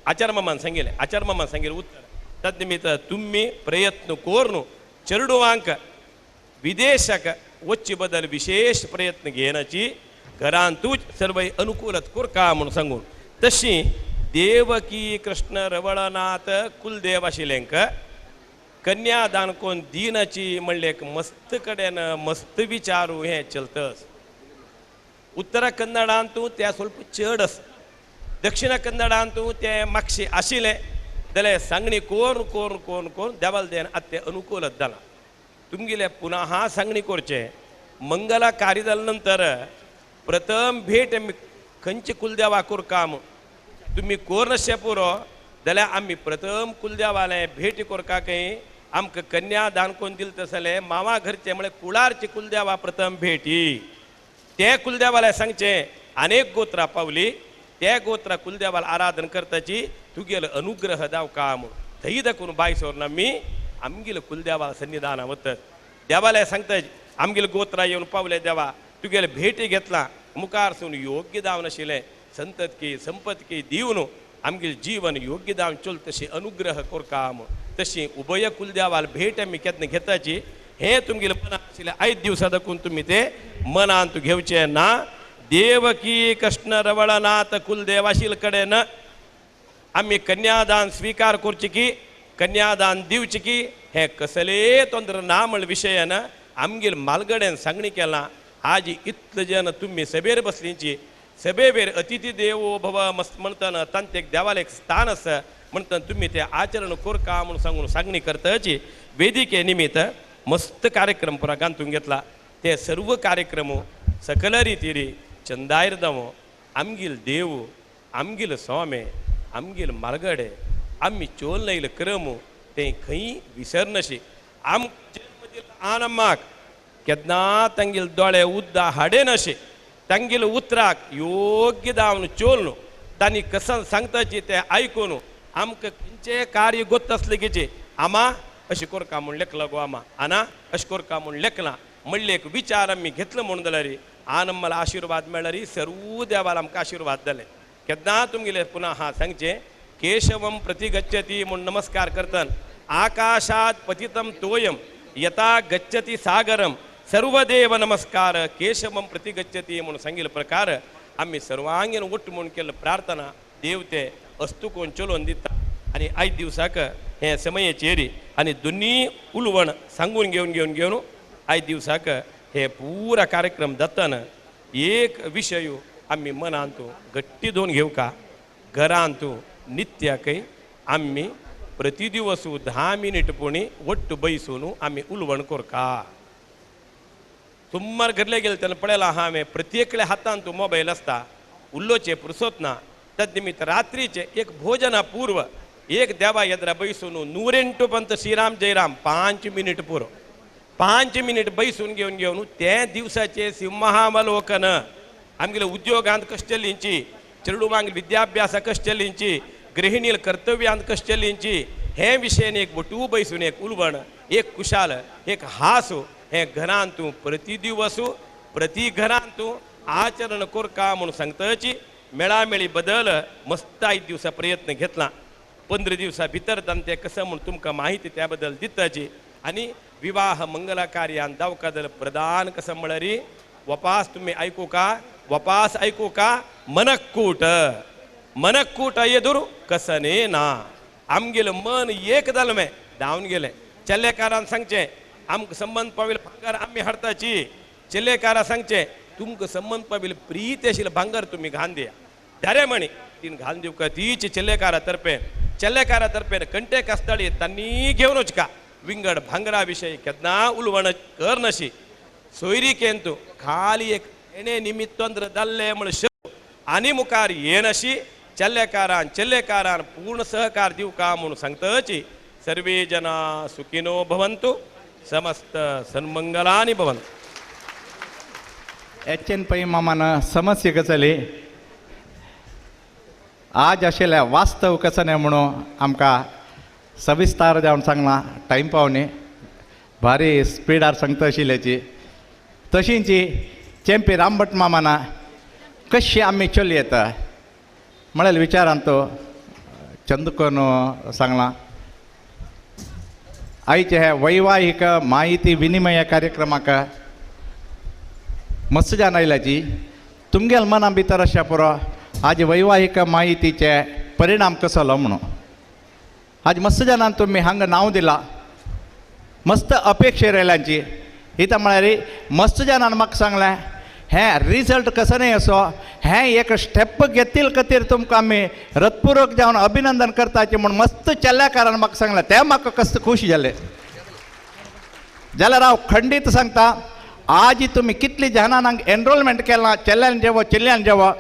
आचार मामान सांगिल्लें उत्तर तद्निमित्त तुम्ही प्रयत्न करून चेडूवांक विदेशाक वच्चे बद्दल विशेष प्रयत्न घेनाची घरांतूच सर्व अनुकूलत कोरका म्हणून सांगून तशी देवकी कृष्ण रवळनाथ कुलदेव आशिल्लेंक कन्यादान कोण दिनाची म्हणले एक मस्त कडेन मस्त विचारू हे चलतस उत्तर कन्नडांतू त्या स्वल्प चड आसा दक्षिण कन्नडांतू ते मातशें आशिल्लें जाल्यार सांगणी कोरून कोरून कोरून कोरून देवाल देन आतां तें अनुकूलत जालां तुमगेले पुनः सांगणी करचें मंगला कार्य जाले नंतर प्रथम भेट खंयचे कुलदेवा कोरकाम तुम्ही कोर नशे पुरो जाल्यार आमी प्रथम कुलदेवाले भेट कोरका खंय आमकां कन्या दान कोण दिले तसले मावा घरचे म्हळ्यार कुळारचे कुलदेवा प्रथम भेटी ते कुलदेवाले सांगचे अनेक गोत्रा पावली त्या गोत्रा कुलदेवाला आराधन करताची तुगेलो अनुग्रह दाव काम थंय दाखून बाय सोरना मी आमगेलो कुलदेवा सन्निधाना वतात देवाले सांगता आमगेलो गोत्रा येवन पावले देवा तुगेले भेटी घेतला मुखार सून योग्य दाव नाशिल्लें संततकी संपतकी दिवन आमगे जीवन योग्य दावन चल तशी अनुग्रह कोरकाम तशी उभय कुलदेवाल भेट आमी केन्ना घेताची हे तुमगेले मनांत आशिल्लें 5 दिवसां दाखून तुमी ते मनांत घेवचे ना देवकी कृष्ण रवळनाथ कुलदेव आशिल्ले कडेन आमी कन्यादान स्वीकार करची की कन्यादान दिवची की हे कसले तोंदर ना म्हण विशयान आमगेर मालगड्यान सांगणी केलां आज इतले जन तुम्ही सभेर बसलींची सभेवेर अतिथी देवो भव मस्त म्हणतना तांत एक देवाला एक स्थान आसा म्हणटना तुम्ही ते आचरण कोरका म्हणून सांगून सांगणी करताची वेदिके निमित्त मस्त कार्यक्रम पुरा गांथून घेतला ते सर्व कार्यक्रम सकल रितीरी चंदायर दावो आमगेल देव आमगेल स्वामे आमगेल मालगडे आमी चोल नयले क्रम ते खंय विसरनशे आम आनमाक केन्ना तांगेल दोळे उद्दा हाडे नशे तांगेल उतराक योग्य दावन चोलनु तांणी कसन सांगताची ते आयकून आमकां खंयचे कार्य गोत आसले कीचे आमा अशें कोरका म्हूण लेखला गो आमा आना अशें कोरका म्हूण लेखला म्हणले एक विचार आमी घेतलो म्हणून जाल्यार आनम्माला आशिर्वाद मेळ्ळ्यार सर्व देवाला आमकां आशिर्वाद जाले केन्ना तुमगेले पुनः हा सांगचे केशवम प्रति गच्छति म्हूण नमस्कार करतन आकाशात पतितम तोयम यथा गच्छति सागरम सर्वदेव नमस्कार केशवम प्रति गच्छति म्हणून सांगिल्ले प्रकार आमी सर्वांगीण वट्ट म्हणून केल्लो प्रार्थना देव ते अस्तू कोण चलोवन दिता आनी 5 दिवसाक हे समयेचेरी आनी दोनी उलवण सांगून घेवन 5 दिवसाक हे पुरा कार्यक्रम जातना एक विशय आमी मनांत गट्टी दोन घेवका घरांत नित्याकय आमी प्रति दिवस 10 मिनिट पुणी वट्ट बैसून आमी उलवण कोरका तुम्हार घरले गेले तेन्ना पळयला हा हांवें प्रत्येकल्या हातांत मोबायल आसता उल्लोचे पुरसोत ना तद्निमित्त रात्रीचे एक भोजना पूर्व एक देवा येद्रा बैसून 108 पंत श्रीराम जयराम 5 मिनिट पुरो 5 मिनिट बैसून घेवन ते दिवसाचे सिंहावलोकन आमगेले उद्योगांत कशें चल्लींची चेडूवांक विद्याभ्यास कशें चल्लींची गृहिणील कर्तव्यांत कशें चल्लींची हे विशयान एक बटू बैसून एक उलवण एक कुशाल एक हास हे घरांत प्रति दिवस प्रति घरांत आचरण कोरका म्हणून सांगताची मेळामेळी बदल मस्त 5 दिवसा प्रयत्न घेतला 15 दिवसा भितर ते कसं म्हणून तुमकां माहिती त्या बद्दल दिताची आनी विवाह मंगला कार्यान दावका जाल्यार प्रधान कसं म्हळ्यार वपास तुम्ही ऐकू का, वपास ऐकू का, मनक्कूट मनक्कूट येदुर कसने ना आमगेल मन एक दलमे धावून गेले. चल्लेकारान सांगचे आमक संबंध पाविल भांगर आम्ही हडताची. चल्लेकारा सांगचे तुमक संबंध पाविल प्रीत अशील भांगर तुम्ही घाण द्या. धारे म्हणी तीन घालून देऊ का तीच चल्लेकारा तर्फे कंटे कस्ताळी त्यांनी घेऊनच का विंगड भांगराविषयी केदना उलवण कर नशी सोयरी केंतू खाली एक येणे निमित्तंद्र दल्ले म्हण आणि मुखार येनशी चल्लेकारान पूर्ण सहकार देऊ का म्हणून सांगतची. सर्वे जना सुखिनो भवंतु समस्त सन्मंगलानी भवंतु. एचएन पै मामानं समस्या गचली आज आशिल्ल्या वास्तव कसं नाही म्हणून आमकां सविस्तार जावन सांगला. टायम पावनी भारी स्पिडार सांगता आशिल्ल्याची तशींची चेंपी रामभट मामाना कशी आमी चली येता म्हळ्यार विचारान तो चंदकोन सांगला. आयचे हे वैवाहिक माहिती विनिमय कार्यक्रमाक मस्त जाण आयल्याची तुमगेल मना भितर अशा पुरो आज वैवाहिक माहितीचे परिणाम कसलो म्हणून आज मस्त जाणांक तुम्ही हांगा नांव दिला मस्त अपेक्षे रायल्यांची हिता म्हळ्यार मस्त जाणांन म्हाका सांगलें हें रिजल्ट कसो न्ही असो हें एक स्टेप घेतील खातीर तुमकां आमी हृदयपूर्वक जावन अभिनंदन करताचें म्हूण मस्त चल्ल्याकारान म्हाका सांगलें तें म्हाका कस्त खूश जालें. जाल्यार हांव खंडीत सांगता आज तुम्ही कितली जाणांक एनरोलमेंट केलां चेल्ल्यान जेवो चेल्ल्यान जेवो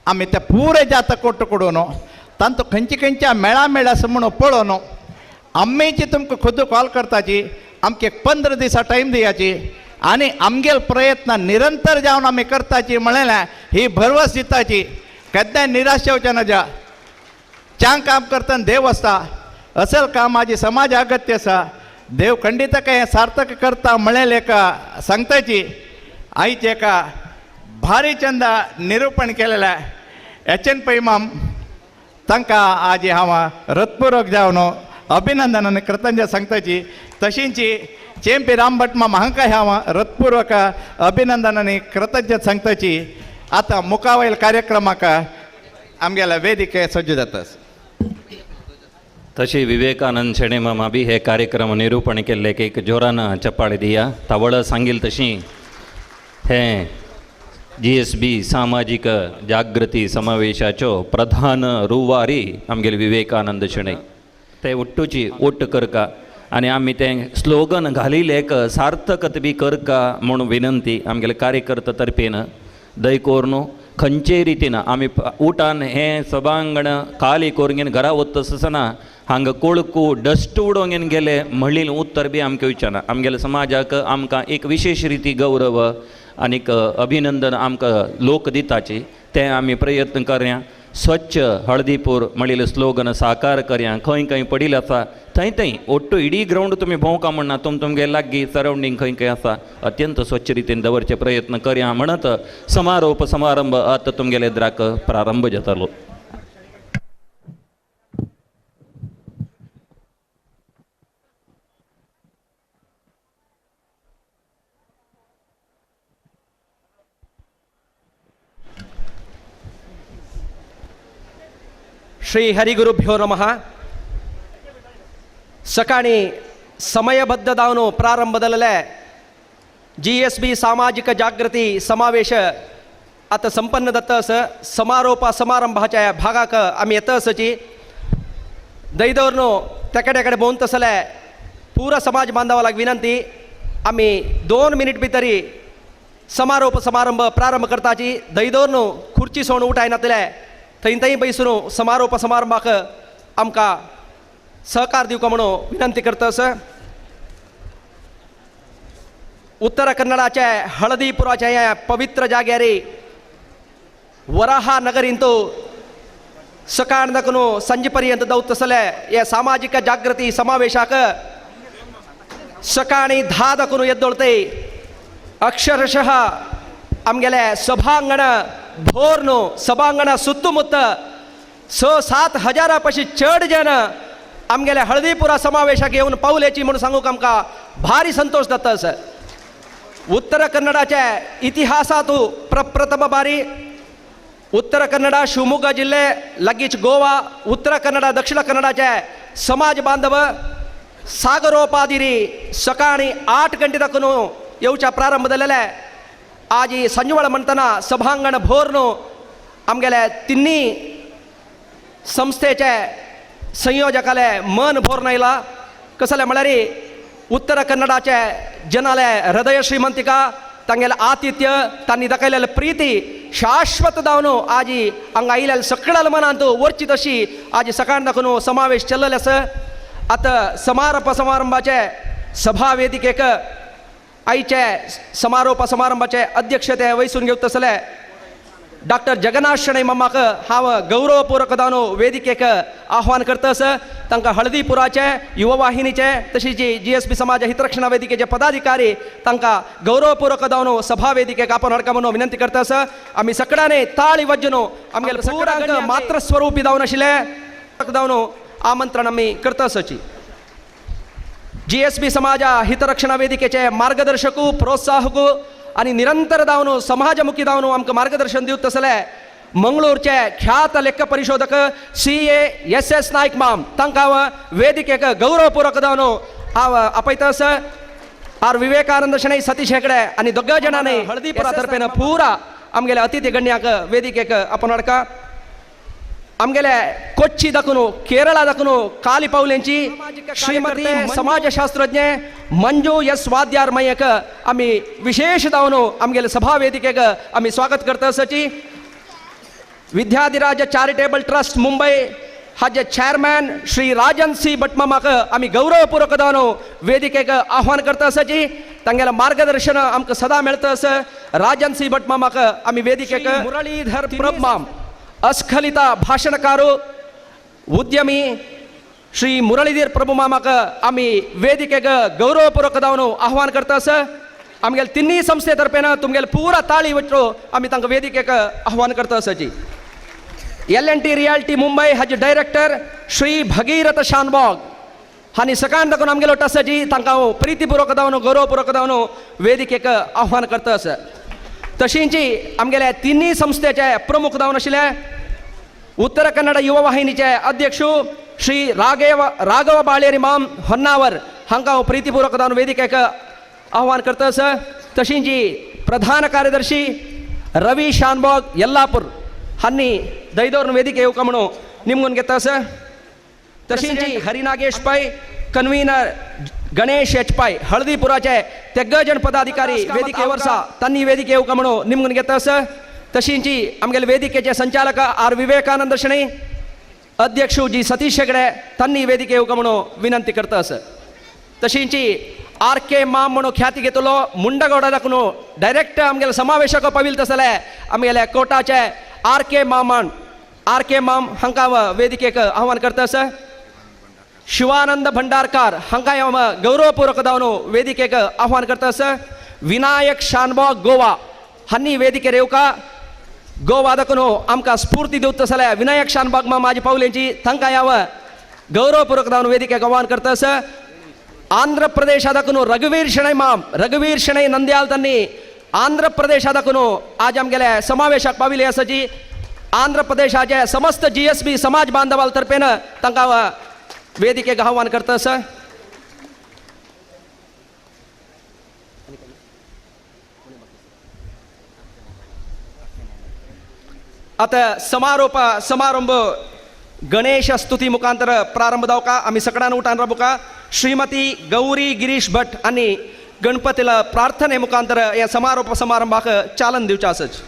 आमी ते पुरे जाता कोडून तांचो खंयच्या मेळामेळ आसा म्हणून पळोवन आम्मीची तुमकां खुद कॉल करताची आमकां एक 15 दिसां टायम दियाची आनी आमगेल प्रयत्न निरंतर जावन आमी करताची म्हळ्यार ही भरवस दिताची. केन्नाय निराश येवचें नजा. चांग काम करतना देव आसता. असल काम माझी समाज अगत्य आसा. देव खंडित हें सार्थक करता म्हळें एका सांगताची आयज एका भारी चंद निरूपण केलेलें एचएन पै माम तांकां आज हांव हृदयपूर्वक जावन अभिनंदन आनी कृतज्ञ सांगताची. तशींची चेंपी रामभट माम हांकां हांव हृदयपूर्वक अभिनंदन आनी कृतज्ञ सांगताची. आतां मुखावयल कार्यक्रमाक आमगेल्या वेदिके सज्ज जाता. तशी विवेकानंद शेणे मामा बी हे कार्यक्रम निरूपण केल्ले एक जोरान चप्पाळी दिया. तावळ सांगील तशी हे GSB सामाजिक जागृती समावेशाचो प्रधान रुवारी आमगेले विवेकानंद शेणे ते उट्टूची ओट्ट करका आनी आमी तें स्लोगन घालिल्लेक सार्थकत बी करका म्हणून विनंती आमगेले कार्यकर्ता तर्फेन दयकोरनो खंयचे रितीन आमी उठान हें सभांगण खाली कोरगेन घरा वतसना हांगा कोळकू डस्ट उडोवन गेले म्हणलें उत्तर बी आमकां विचारना. आमगेल्या समाजाक आमकां एक विशेष रिती गौरव आनीक अभिनंदन आमकां लोक दिताची तें आमी प्रयत्न करया. स्वच्छ हळदीपूर म्हणिल्लें स्लोगन साकार करया. खंय खंय पडिल्लें आसा थंय थंय ओट्टू इडी ग्रावंड तुमी भोंवका म्हणना तुमगे लागीं सरावंडींग खंय खंय आसा अत्यंत स्वच्छ रितीन दवरचे प्रयत्न करया म्हणत समारोप समारंभ आतां तुमगेले एद्राक प्रारंभ जातालो. श्री हरिगुरुभ्यो नमः. सकाळी समयबद्ध जावन प्रारंभ जाल्ले GSB सामाजिक जागृती समावेश आता संपन्न जातस. समारोप समारंभाच्या भागाक आमी येतसची दैदोरनो तेकडे भोंवत आसले पुरा समाज बांधवाक विनंती आमी 2 मिनिट भितरी समारोप समारंभ प्रारंभ करताची. दैदोरनो खुर्ची सोडून उठाय नातले थंय बैसून समारोप समारंभाक आमकां सहकार दिवका म्हणून विनंती करतस. उत्तर कन्नडाचे हळदीपुराच्या ह्या पवित्र जाग्यार वराहा नगरींतू सकाळ दाखून संजे पर्यंत दवत आसले हे सामाजिक जागृती समावेशाक सकाळी 10 दाखून येदोळते अक्षरशः आमगेले सभांगण भोर न्हू सभांगणा सुತ್ತಮುತ್ತ 6-7 हजारा पशी चड जन आमगेल्या हळदीपुरा समावेशाक येवन पावलेची म्हणून सांगूक आमकां भारी संतोष जाता. उत्तर कन्नडाच्या इतिहासात प्रप्रथम बारी उत्तर कन्नड शिवमोगा जिल्हे लगीच गोवा उत्तर कन्नड दक्षिण कन्नडाचे समाज बांधव सागरोपादिरी सकाळी 8 गंटे तकून येवच्या प्रारंभ जालेले आज ही संजवळ म्हणताना सभांगण भोरनो आमगेले तिन्ही संस्थेचे संयोजकाले मन भोर नायला कसले म्हळ्यार उत्तर कन्नडाचे जनाले हृदय श्रीमंतिका तांगेले आतिथ्य तांणी दाखयलेले प्रीती शाश्वत जावन आज हांगा आयिल्ल्या सगळ्या मनांत वरची तशी आज सकाळ दाखून समावेश चल्लेले आसा आता समारंभाचे सभा वेदिकेक आईचे समारोप समारंभाचे अध्यक्षते वहिसून घेवत आसले डॉक्टर जगन्नाथ शणै मम्माक हांव गौरवपूर्वक जावन वेदिकेक आव्हान करतस तांकां हळदीपुराचे युवा वाहिनीचे तशीच GSB समाज हितरक्षणा वेदिकेचे पदाधिकारी तांकां गौरवपूर्वक जावन सभा वेदिकेक आपण हाडका म्हणून विनंती करतस आमी सगळ्यांनी ताळी वाजून आमगेले सगळ्यांक मात्र स्वरूपी जावन आशिल्ले जावन आमंत्रण आमी करतसची GSB समाज हितरक्षणा वेदिकेचे मार्गदर्शक प्रोत्साहक आणि निरंतर जावन समाजमुखी जावन आमकां मार्गदर्शन दिवत आसले मंगळूरचे ख्यात लेख परिशोधक CA SS नायक माम तांकां हांव वेदिकेक गौरवपूर्वक जावन हांव आपयतास आर विवेकानंद शणै सतीश हेगडे आनी दोग जाणांनी हळदीपुरा तर्फेन पुरा आमगेल्या अतिथी गण्याक वेदिकेक आपण हाडका आमगेले कोच्ची दाखून केरळा दाखून काली पावलेंची श्रीमती समाजशास्त्रज्ञ मंजू S वाद्यार मयेक आमी विशेष जावन आमगेले सभा वेदिकेक आमी स्वागत करतासची विद्याधिराज चॅरिटेबल ट्रस्ट मुंबई हाजे चेअरमॅन श्री राजन C भटमामाक आमी गौरवपूर्वक जावन वेदिकेक आव्हान करतासची तांगेले मार्गदर्शन आमकां सदा मेळतास राजन C भटमामाक आमी वेदिकेक मुरलीधर प्रभमाम अस्खलिता भाषणकारू उद्यमी श्री मुरलीधर प्रभू मामाक आमी वेदिकेक गौरवपूर्वक जावन आव्हान करतास आमगेले तिन्ही संस्थे तर्फेन तुमगेले पुरा ताळी वटो आमी तांकां वेदिकेक आव्हान करतासची L&T रियालिटी मुंबई हाजे डायरेक्टर श्री भगीरथ शानबाग हांणी सकाळ दाखोवन आमगेलो वटासची तांकां हांव प्रितीपूर्वक जावन गौरवपूर्वक जावन वेदिकेक आव्हान करतास तशींच आमगेले तिन्ही संस्थेचे प्रमुख जावन आशिल्ले उत्तर कन्नड युवा वाहिनीचे अध्यक्ष श्री राघव बाळेरी माम होन्नावर हांकां हांव प्रितीपूर्वक जावन वेदिकेक आव्हान करतास तशींच प्रधान कार्यदर्शी रवी शानबाग येल्लापूर हांणी दयदोरून वेदिके येवका म्हणून निमगून घेतास तशींच हरिनागेश पै कन्वीनर गणेश H पै हळदीपुराचे तेग्गजन पदाधिकारी वेदिके वर्सा तांणी वेदिके येवका म्हणून निमगून घेतास तशींच आमगेले वेदिकेचे संचालक आर विवेकानंद शणै अध्यक्ष G सतीश हेगडे तांणी वेदिके येवका म्हणून विनंती करतास तशींच RK माम म्हणून ख्याती घेतलो मुंडगौडा दाखून डायरेक्ट आमगेले समावेशक पाविल्त आसले आमगेले कोटाचे RK माम हांकां वेदिकेक आव्हान करतास शिवानंद भंडारकार हांकां हांव गौरवपूर्वक जावन वेदिकेक आव्हान करतास विनायक शानबाग गोवा हांणी वेदिकेर येवका गोवा दाखून आमकां स्फूर्ती दिवत आसले विनायक शानबाग माम म्हाजी पावलेंची तांकां हांव गौरवपूर्वक जावन वेदिकेक आव्हान करतास आंध्र प्रदेशा दाखून रघुवीर शणै नंद्याल तांणी आंध्र प्रदेशा दाखून आज आमगेले समावेशाक पाविल्ले आसाची आंध्र प्रदेशाचे समस्त GSB समाज बांधवाल तर्फेन तांकां वेदिकेक आव्हान करतास आता समारंभ गणेश स्तुती मुखांतर प्रारंभ जावका आमी सगळ्यांनी उठान राबुका श्रीमती गौरी गिरीश भट आनी गणपतीला प्रार्थने मुखांतर या समारंभाक चालन दिवचे आसच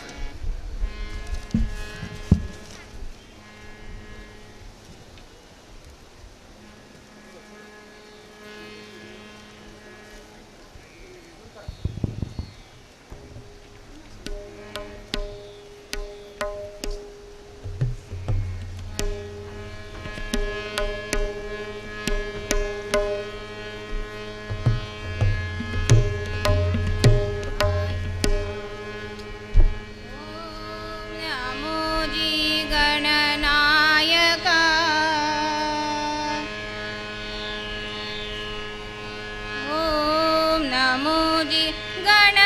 नमोजी गण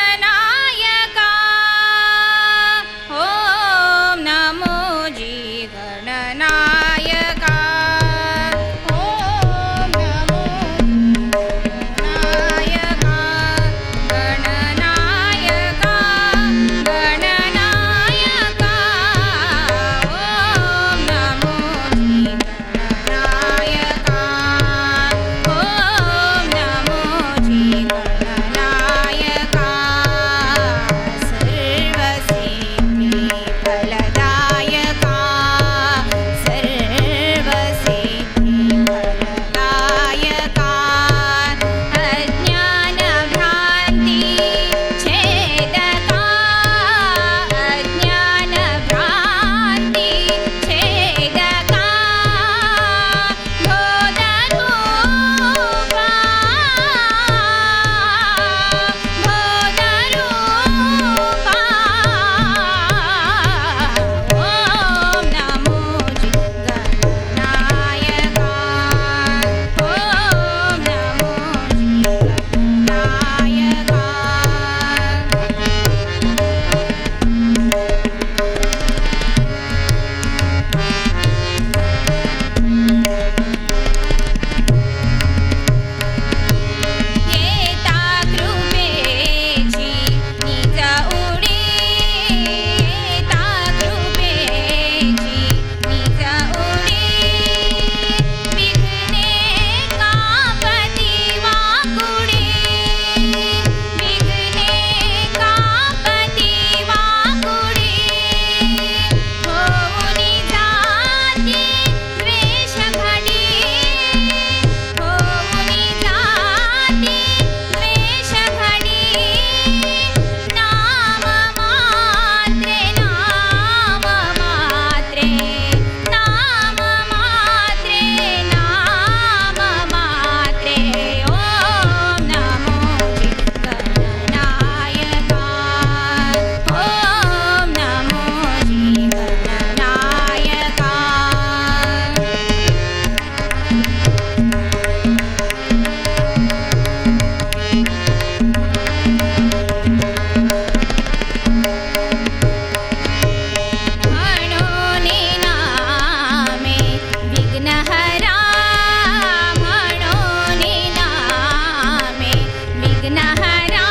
विघ्नहरा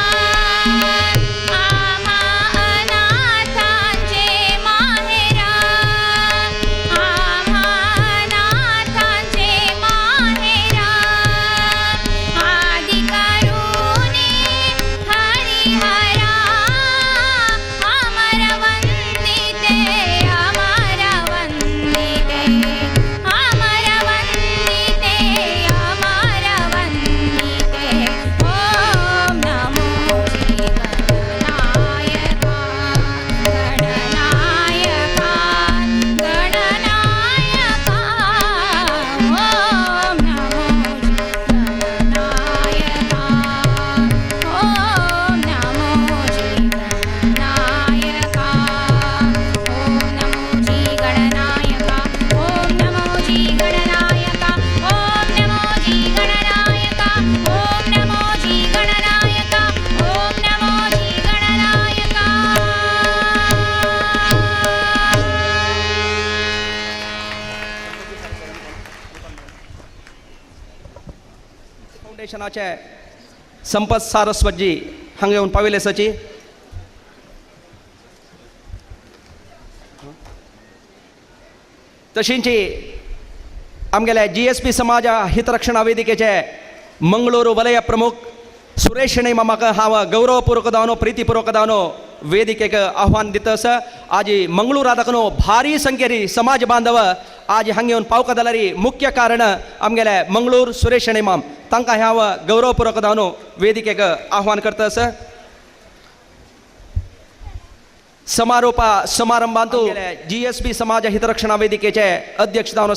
आम्हा अनाथांचे माहेरा आम्हा अनाथांचे माहेरा आदि करुणे हरिहरा अमर वंदिते अमर वंदिते अमर वंदिते अमर वंदिते ओम नमो गणनायका गणनायका गणनायका ओम नमो गणनायका ओम नमो गणनायका ओम नमो गणनायका ओम नमो गणनायका ओम नमो गणनायका ओम नमो गणनायका ओम नमो गणनायका फाउंडेशनाचे संपत सारस्वतजी हांगा येवन पाविल्ले सची तशींची आमगेले GSB समाज हितरक्षणा वेदिकेचे मंगळूरू वलय प्रमुख सुरेश शेणै मामाक हांव गौरवपूर्वक दावनो प्रीतीपूर्वक दावनो वेदिकेक आव्हान दितस आज मंगळूरादकनो भारी संख्येरी समाज बांधव आज हांगा येवन पावका जाल्यारी मुख्य कारण आमगेले मंगळूर सुरेश शेणै माम तांकां हांव गौरवपूर्वक दावनो वेदिकेक आव्हान करतस समारोपा समारंभांतू GSB समाज हितरक्षणा वेदिकेचे अध्यक्ष जावन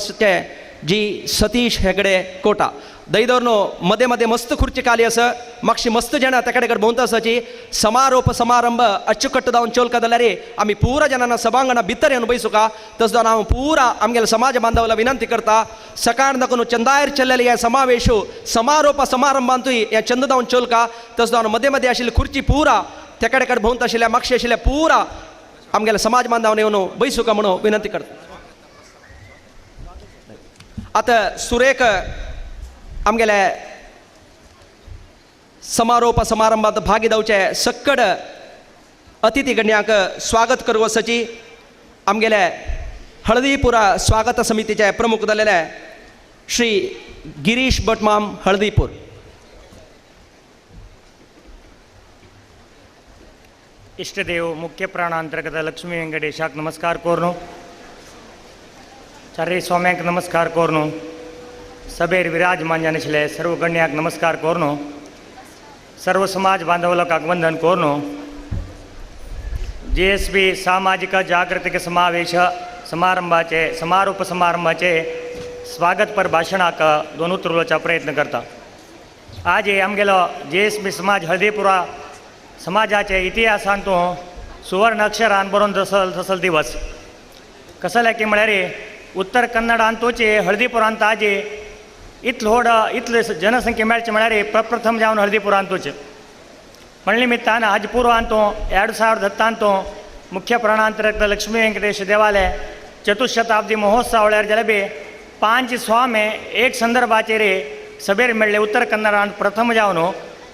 जी सतीश हेगडे कोटा दयदोरनो मदे मदे मस्त खुर्ची खाली आसा मागशी मस्त जाणां ते कडेन भोंवता आसाची समारोप समारंभ अच्चुकट्ट जावन चोलका जाल्यार आमी पुरा जाणांना सभांगणा भितर येवन बसूका तस जावन हांव पुरा आमगेले समाज बांधवाला विनंती करता सकाळ दाखोवन चंदायर चल्लेले हे समावेशू समारोप समारंभांतूय हे चंद जावन चोलका तस जावन मदे मदे आशिल्ली खुर्ची पुरा ते कडेन भोंवता आशिल्ल्या मागशी आशिल्ल्या पुरा आमगेले समाज बांधवान येवन बसूका म्हणून विनंती करता आता सुरेख आमगेले समारोप समारंभात भाग घेवचे सक्कड अतिथी गण्यांक स्वागत करूं वचची आमगेले हळदीपुरा स्वागत समितीचे प्रमुख जाल्लेले श्री गिरीश भटमाम हळदीपूर इष्टदेव मुख्य प्राणांतर्गत लक्ष्मी वेंकटेशाक नमस्कार कोरनो चारही स्वाम्यांक नमस्कार कोरनो सभेर विराजमान जानाशिल्ले सर्व गण्यांक नमस्कार कोरनो सर्व समाज बांधवलोकांक वंदन कोरनो GSB सामाजिक जागृतिक समावेश समारंभाचे समारोप समारंभाचे स्वागतपर भाशणाक दोन उतरवपाचा प्रयत्न करता आज आमगेलो GSB समाज हळदीपुरा समाजाचे इतिहासांतू सुवर्ण अक्षरान बरोवन थसल दिवस कसले की म्हळ्यार उत्तर कन्नडांतूचे हळदीपुरांत आज इतले जनसंख्ये मेळचे म्हळ्यार प्रप्रथम जावन हळदीपुरांतूचे म्हण निमित्तान आज पूर्वांतू 2010 मुख्य प्राणांतर्गत लक्ष्मी वेंकटेश देवालय चतुशताब्दी महोत्सव वेळार जाल्यार बी 5 स्वामे एक संदर्भाचेर सभेर मेळ्ळे उत्तर कन्नडांत प्रथम जावन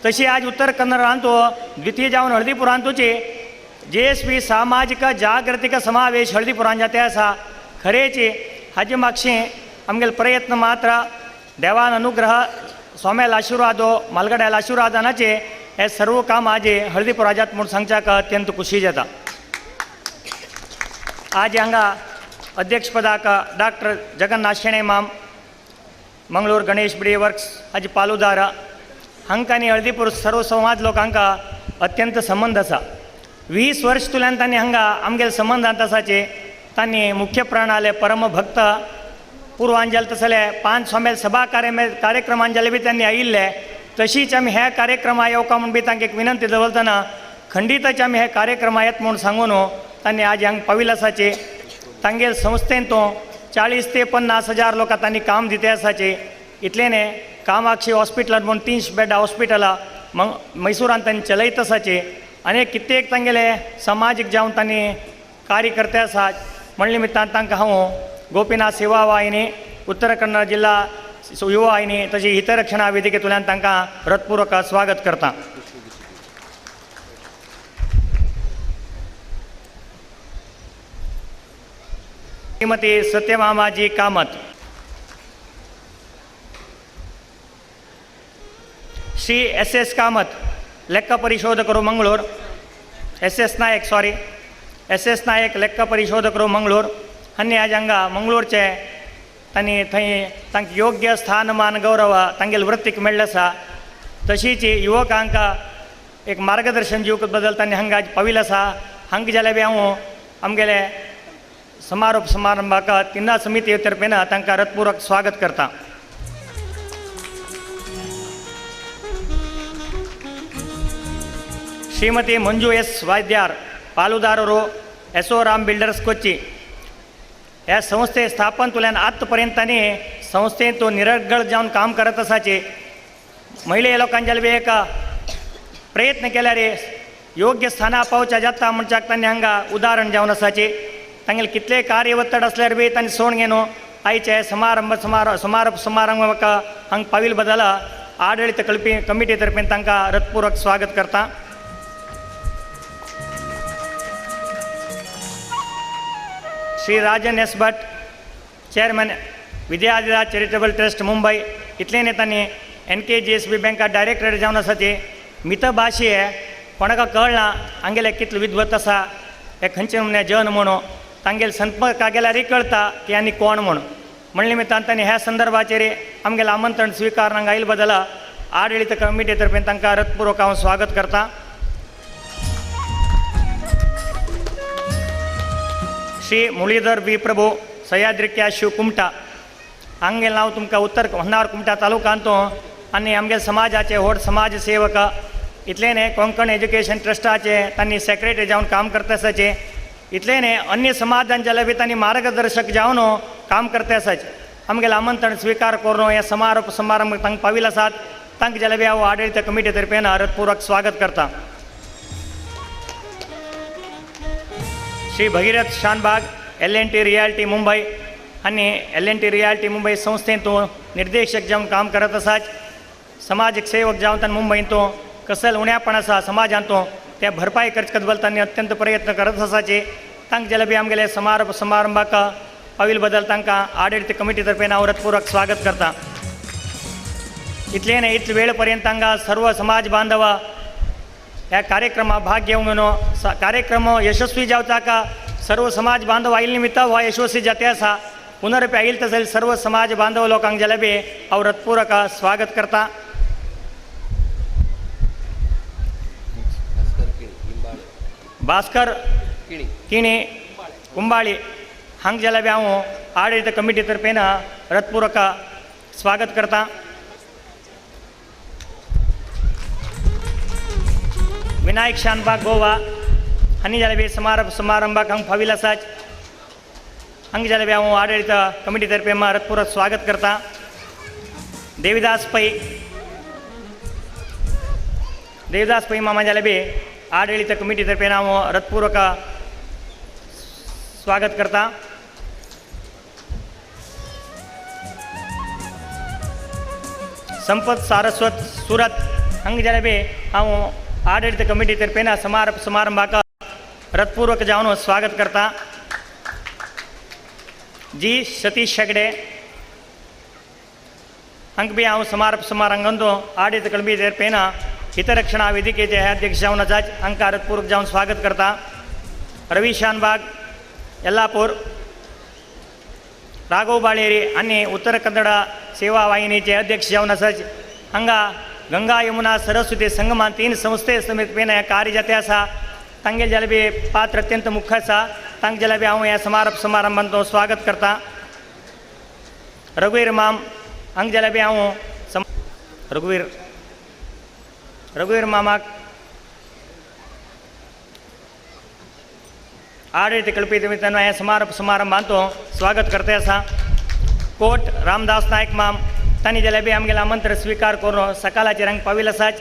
तशी आज उत्तर कन्नडांतू द्वितीय जावन हळदीपुरांतूचे GSB सामाजिक जागृतिक समावेश हळदीपुरांत जाते आसा खरेची हाजे मागशे आमगेले प्रयत्न मात्र देवान अनुग्रह स्वाम्याल आशिर्वादो मालगड्याल आशिर्वादानाचे हे सर्व काम आज हळदीपुरा जात म्हणून सांगच्याक अत्यंत खुशी जाता आज हांगा अध्यक्षपदाक डॉक्टर जगन्नाथ शेणै माम मंगळूर गणेश बिडी वर्क्स हाजे पालुदार हांकां आनी हळदीपूर सर्व समाज लोकांका अत्यंत संबंध आसा 20 वर्ष तुल्यान तांणी हांगा आमगेले संबंधांत आसाचे तांणी मुख्य प्राणाले परम भक्त पूर्वांजल तसले 5 स्वामेल सभा कार्यक्रमांजले बी त्यांनी आयिल्ले तशीच आमी हे कार्यक्रमा येवका म्हणून बी तांकां एक विनंती दवरतना खंडीतच आमी हे कार्यक्रम येत म्हणून सांगून तांणी आज हांगा पाविल्ले आसाचे तांगेले संस्थेंतू 40 ते 50 हजार लोकां तांणी काम दिते आसाचे इतले न्ही कामाक्षी हॉस्पिटलांत म्हणून 300 बेड हॉस्पिटलां मैसूरांत तांणी चलयत आसाचे आनी कित्येक तांगेले समाजीक जावन तांणी कार्य करते आसात म्हण निमित्तान तांकां हांव गोपीनाथ सेवा वाहिनी उत्तर कन्नड जिल्हा युवा वाहिनी तशी हितरक्षणा वेदिकेंतल्यान तांकां हृदयपूर्वक स्वागत करता श्रीमती सत्यभामाजी कामत, श्री एस एस कामत ಲೆಕ್ಕ ಪರಿಶೋಧಕರು ಮಂಗಳೂರು, एस एस नायक ಲೆಕ್ಕ परिशोधकರು मंगळूर अन्य आज हांगा मंगळूरचे तांणी थंय तांकां योग्य स्थानमान गौरव तांगेल वृत्तीक मेळ्ळें आसा. तशीच युवकांक एक मार्गदर्शन दिवचे बद्दल तांणी हांगा आज पाविल्ले आसा. हांगा जाल्यार बी हांव आमगेले समारोप समारंभाक तिन्ना समिती तर्फेन तांकां हृदयपूर्वक स्वागत करता. श्रीमती मंजू एस वाद्यार पालुदारರು एसओ राम बिल्डर्स कोच्ची. ह्या संस्थे स्थापन तुल्यान आजपर्यंतांनी संस्थेन तो निरगळ जावन काम करत आसाचे. महिला लोकांच्या बी एक प्रयत्न केल्यार योग्य स्थाना पावच्या जाता म्हणच्याक तांणी हांगा उदाहरण जावन आसाचे. तांगेले कितले कार्य वत्तड आसल्यार बी तांणी सोण घेवन आयचे समारोप समारंभाक हांगा पाविल बद्दल आडळीत कमिटी तर्फेन तांकां हृदयपूर्वक स्वागत करता. Shri Rajan S Bhat chairman Vidyadhiraj charitable trust Mumbai इतले तांणी NKGSB बँका डायरेक्टर जावन आसाचे. मितभाषी आहे कोणाका कळना हांगेले कितले विद्वत आसा हे खंयचे म्हणे जन म्हणून तांगेले संपर्काक गेल्यार कळटा की आनी कोण म्हणून. म्हणले निमित्तान तांणी ह्या संदर्भाचेर आमगेलें आमंत्रण स्विकारांक आयिल्ले बद्दल आडळीत कमिटी तर्फेन तांकां हृदयपूर्वक हांव स्वागत करता. श्री मुरलीधर बी प्रभू सह्याद्री शिव कुमटा हांगेलें नांव तुमकां उत्तर होन्नावर कुमटा तालुकांत आनी आमगे समाजाचे व्हड समाज सेवक इतले न्ही कोंकण एज्युकेशन ट्रस्टाचे तांणी सेक्रेटरी जावन काम करता आसाचे. इतले न्ही अन्य समाजांच्या बी तांणी मार्गदर्शक जावन काम करता आसाचे. आमगेलें आमंत्रण स्विकार करून हे समारोप समारंभ तांकां पाविल्ले आसात. तांकां जाल्यार बी हांव आडळीत कमिटी तर्फेन हृदयपूर्वक स्वागत करता. श्री भगीरथ शानबाग L&T रियाल्टी मुंबई आणि L&T रियाल्टी मुंबई संस्थेतून निर्देशक जावन काम करत आसात. समाजीक सेवक जावन तांणी मुंबईतून कसल उण्यापण आसा समाजांतून ते भरपाई करचे बद्दल तांणी अत्यंत प्रयत्न करत आसाचे. तांकां जाल्यार बी आमगेले समारोप समारंभाक पाविल बद्दल तांकां आडळीत कमिटी तर्फेन हांव हृदयपूर्वक स्वागत करता. इतले न्ही इतले वेळ पर्यंत हांगा सर्व समाज बांधव ह्या कार्यक्रमात भाग घेवन कार्यक्रम यशस्वी जावचाका सर्व समाज बांधव आयिल्ले निमित्त हो यशस्वी जाते आसा. पुनरपी आयिल्ले तशें सर्व समाज बांधव लोकांक जाल्यार बी हांव हृदयपूर्वक स्वागत करता. भास्कर किणी कुंबाळी हांगा जाल्यार बी हांव आडळीत कमिटी तर्फेन हृदयपूर्वक स्वागत करता. विनायक शानबाग गोवा हांणी जाल्यार बी समारंभाक हांगा फाविल्ले आसात. हांगा जाल्यार बी हांव आडळीत कमिटी तर्फेन हृदयपूर्वक स्वागत करता. देविदास पै मामा जाल्यार बी आडळीत कमिटी तर्फेन हांव हृदयपूर्वक स्वागत करता. संपत सारस्वत सुरत हांगा जाल्यार बी हांव आडळीत कमिटी तर्फेन समारंभाक हृदयपूर्वक जावन स्वागत करता. जी सतीश शेगडे हांकां बी हांव समारंभांत आडळीत कमिटी तर्फेन हितरक्षणा वेदिकेचे अध्यक्ष जावन आसात. हांकां हृदयपूर्वक जावन स्वागत करता. रवी शानबाग यल्लापूर राघव बाळेरी आनी उत्तर कन्नड सेवा वाहिनीचे अध्यक्ष जावन आसात. हांगा गंगा यमुना सरस्वती संगमान 3 संस्थे समेत कार्य जाते आसा. तांगे जाल्यार बी पात्र अत्यंत मुख्य आसा. तांकां जाल्यार बी हांव ह्या समारंभांत स्वागत करता. रघुवीर माम हांगा जाल्यार बी हांव रघुवीर मामाक आडळीत कमिटी तर्फेन ह्या समारंभांत स्वागत करता आसा. कोट रामदास नायक माम तांणी जाल्यार बी आमगेलें आमंत्रण स्विकार करून सकाळाचेर हांगा पाविल्ले आसात.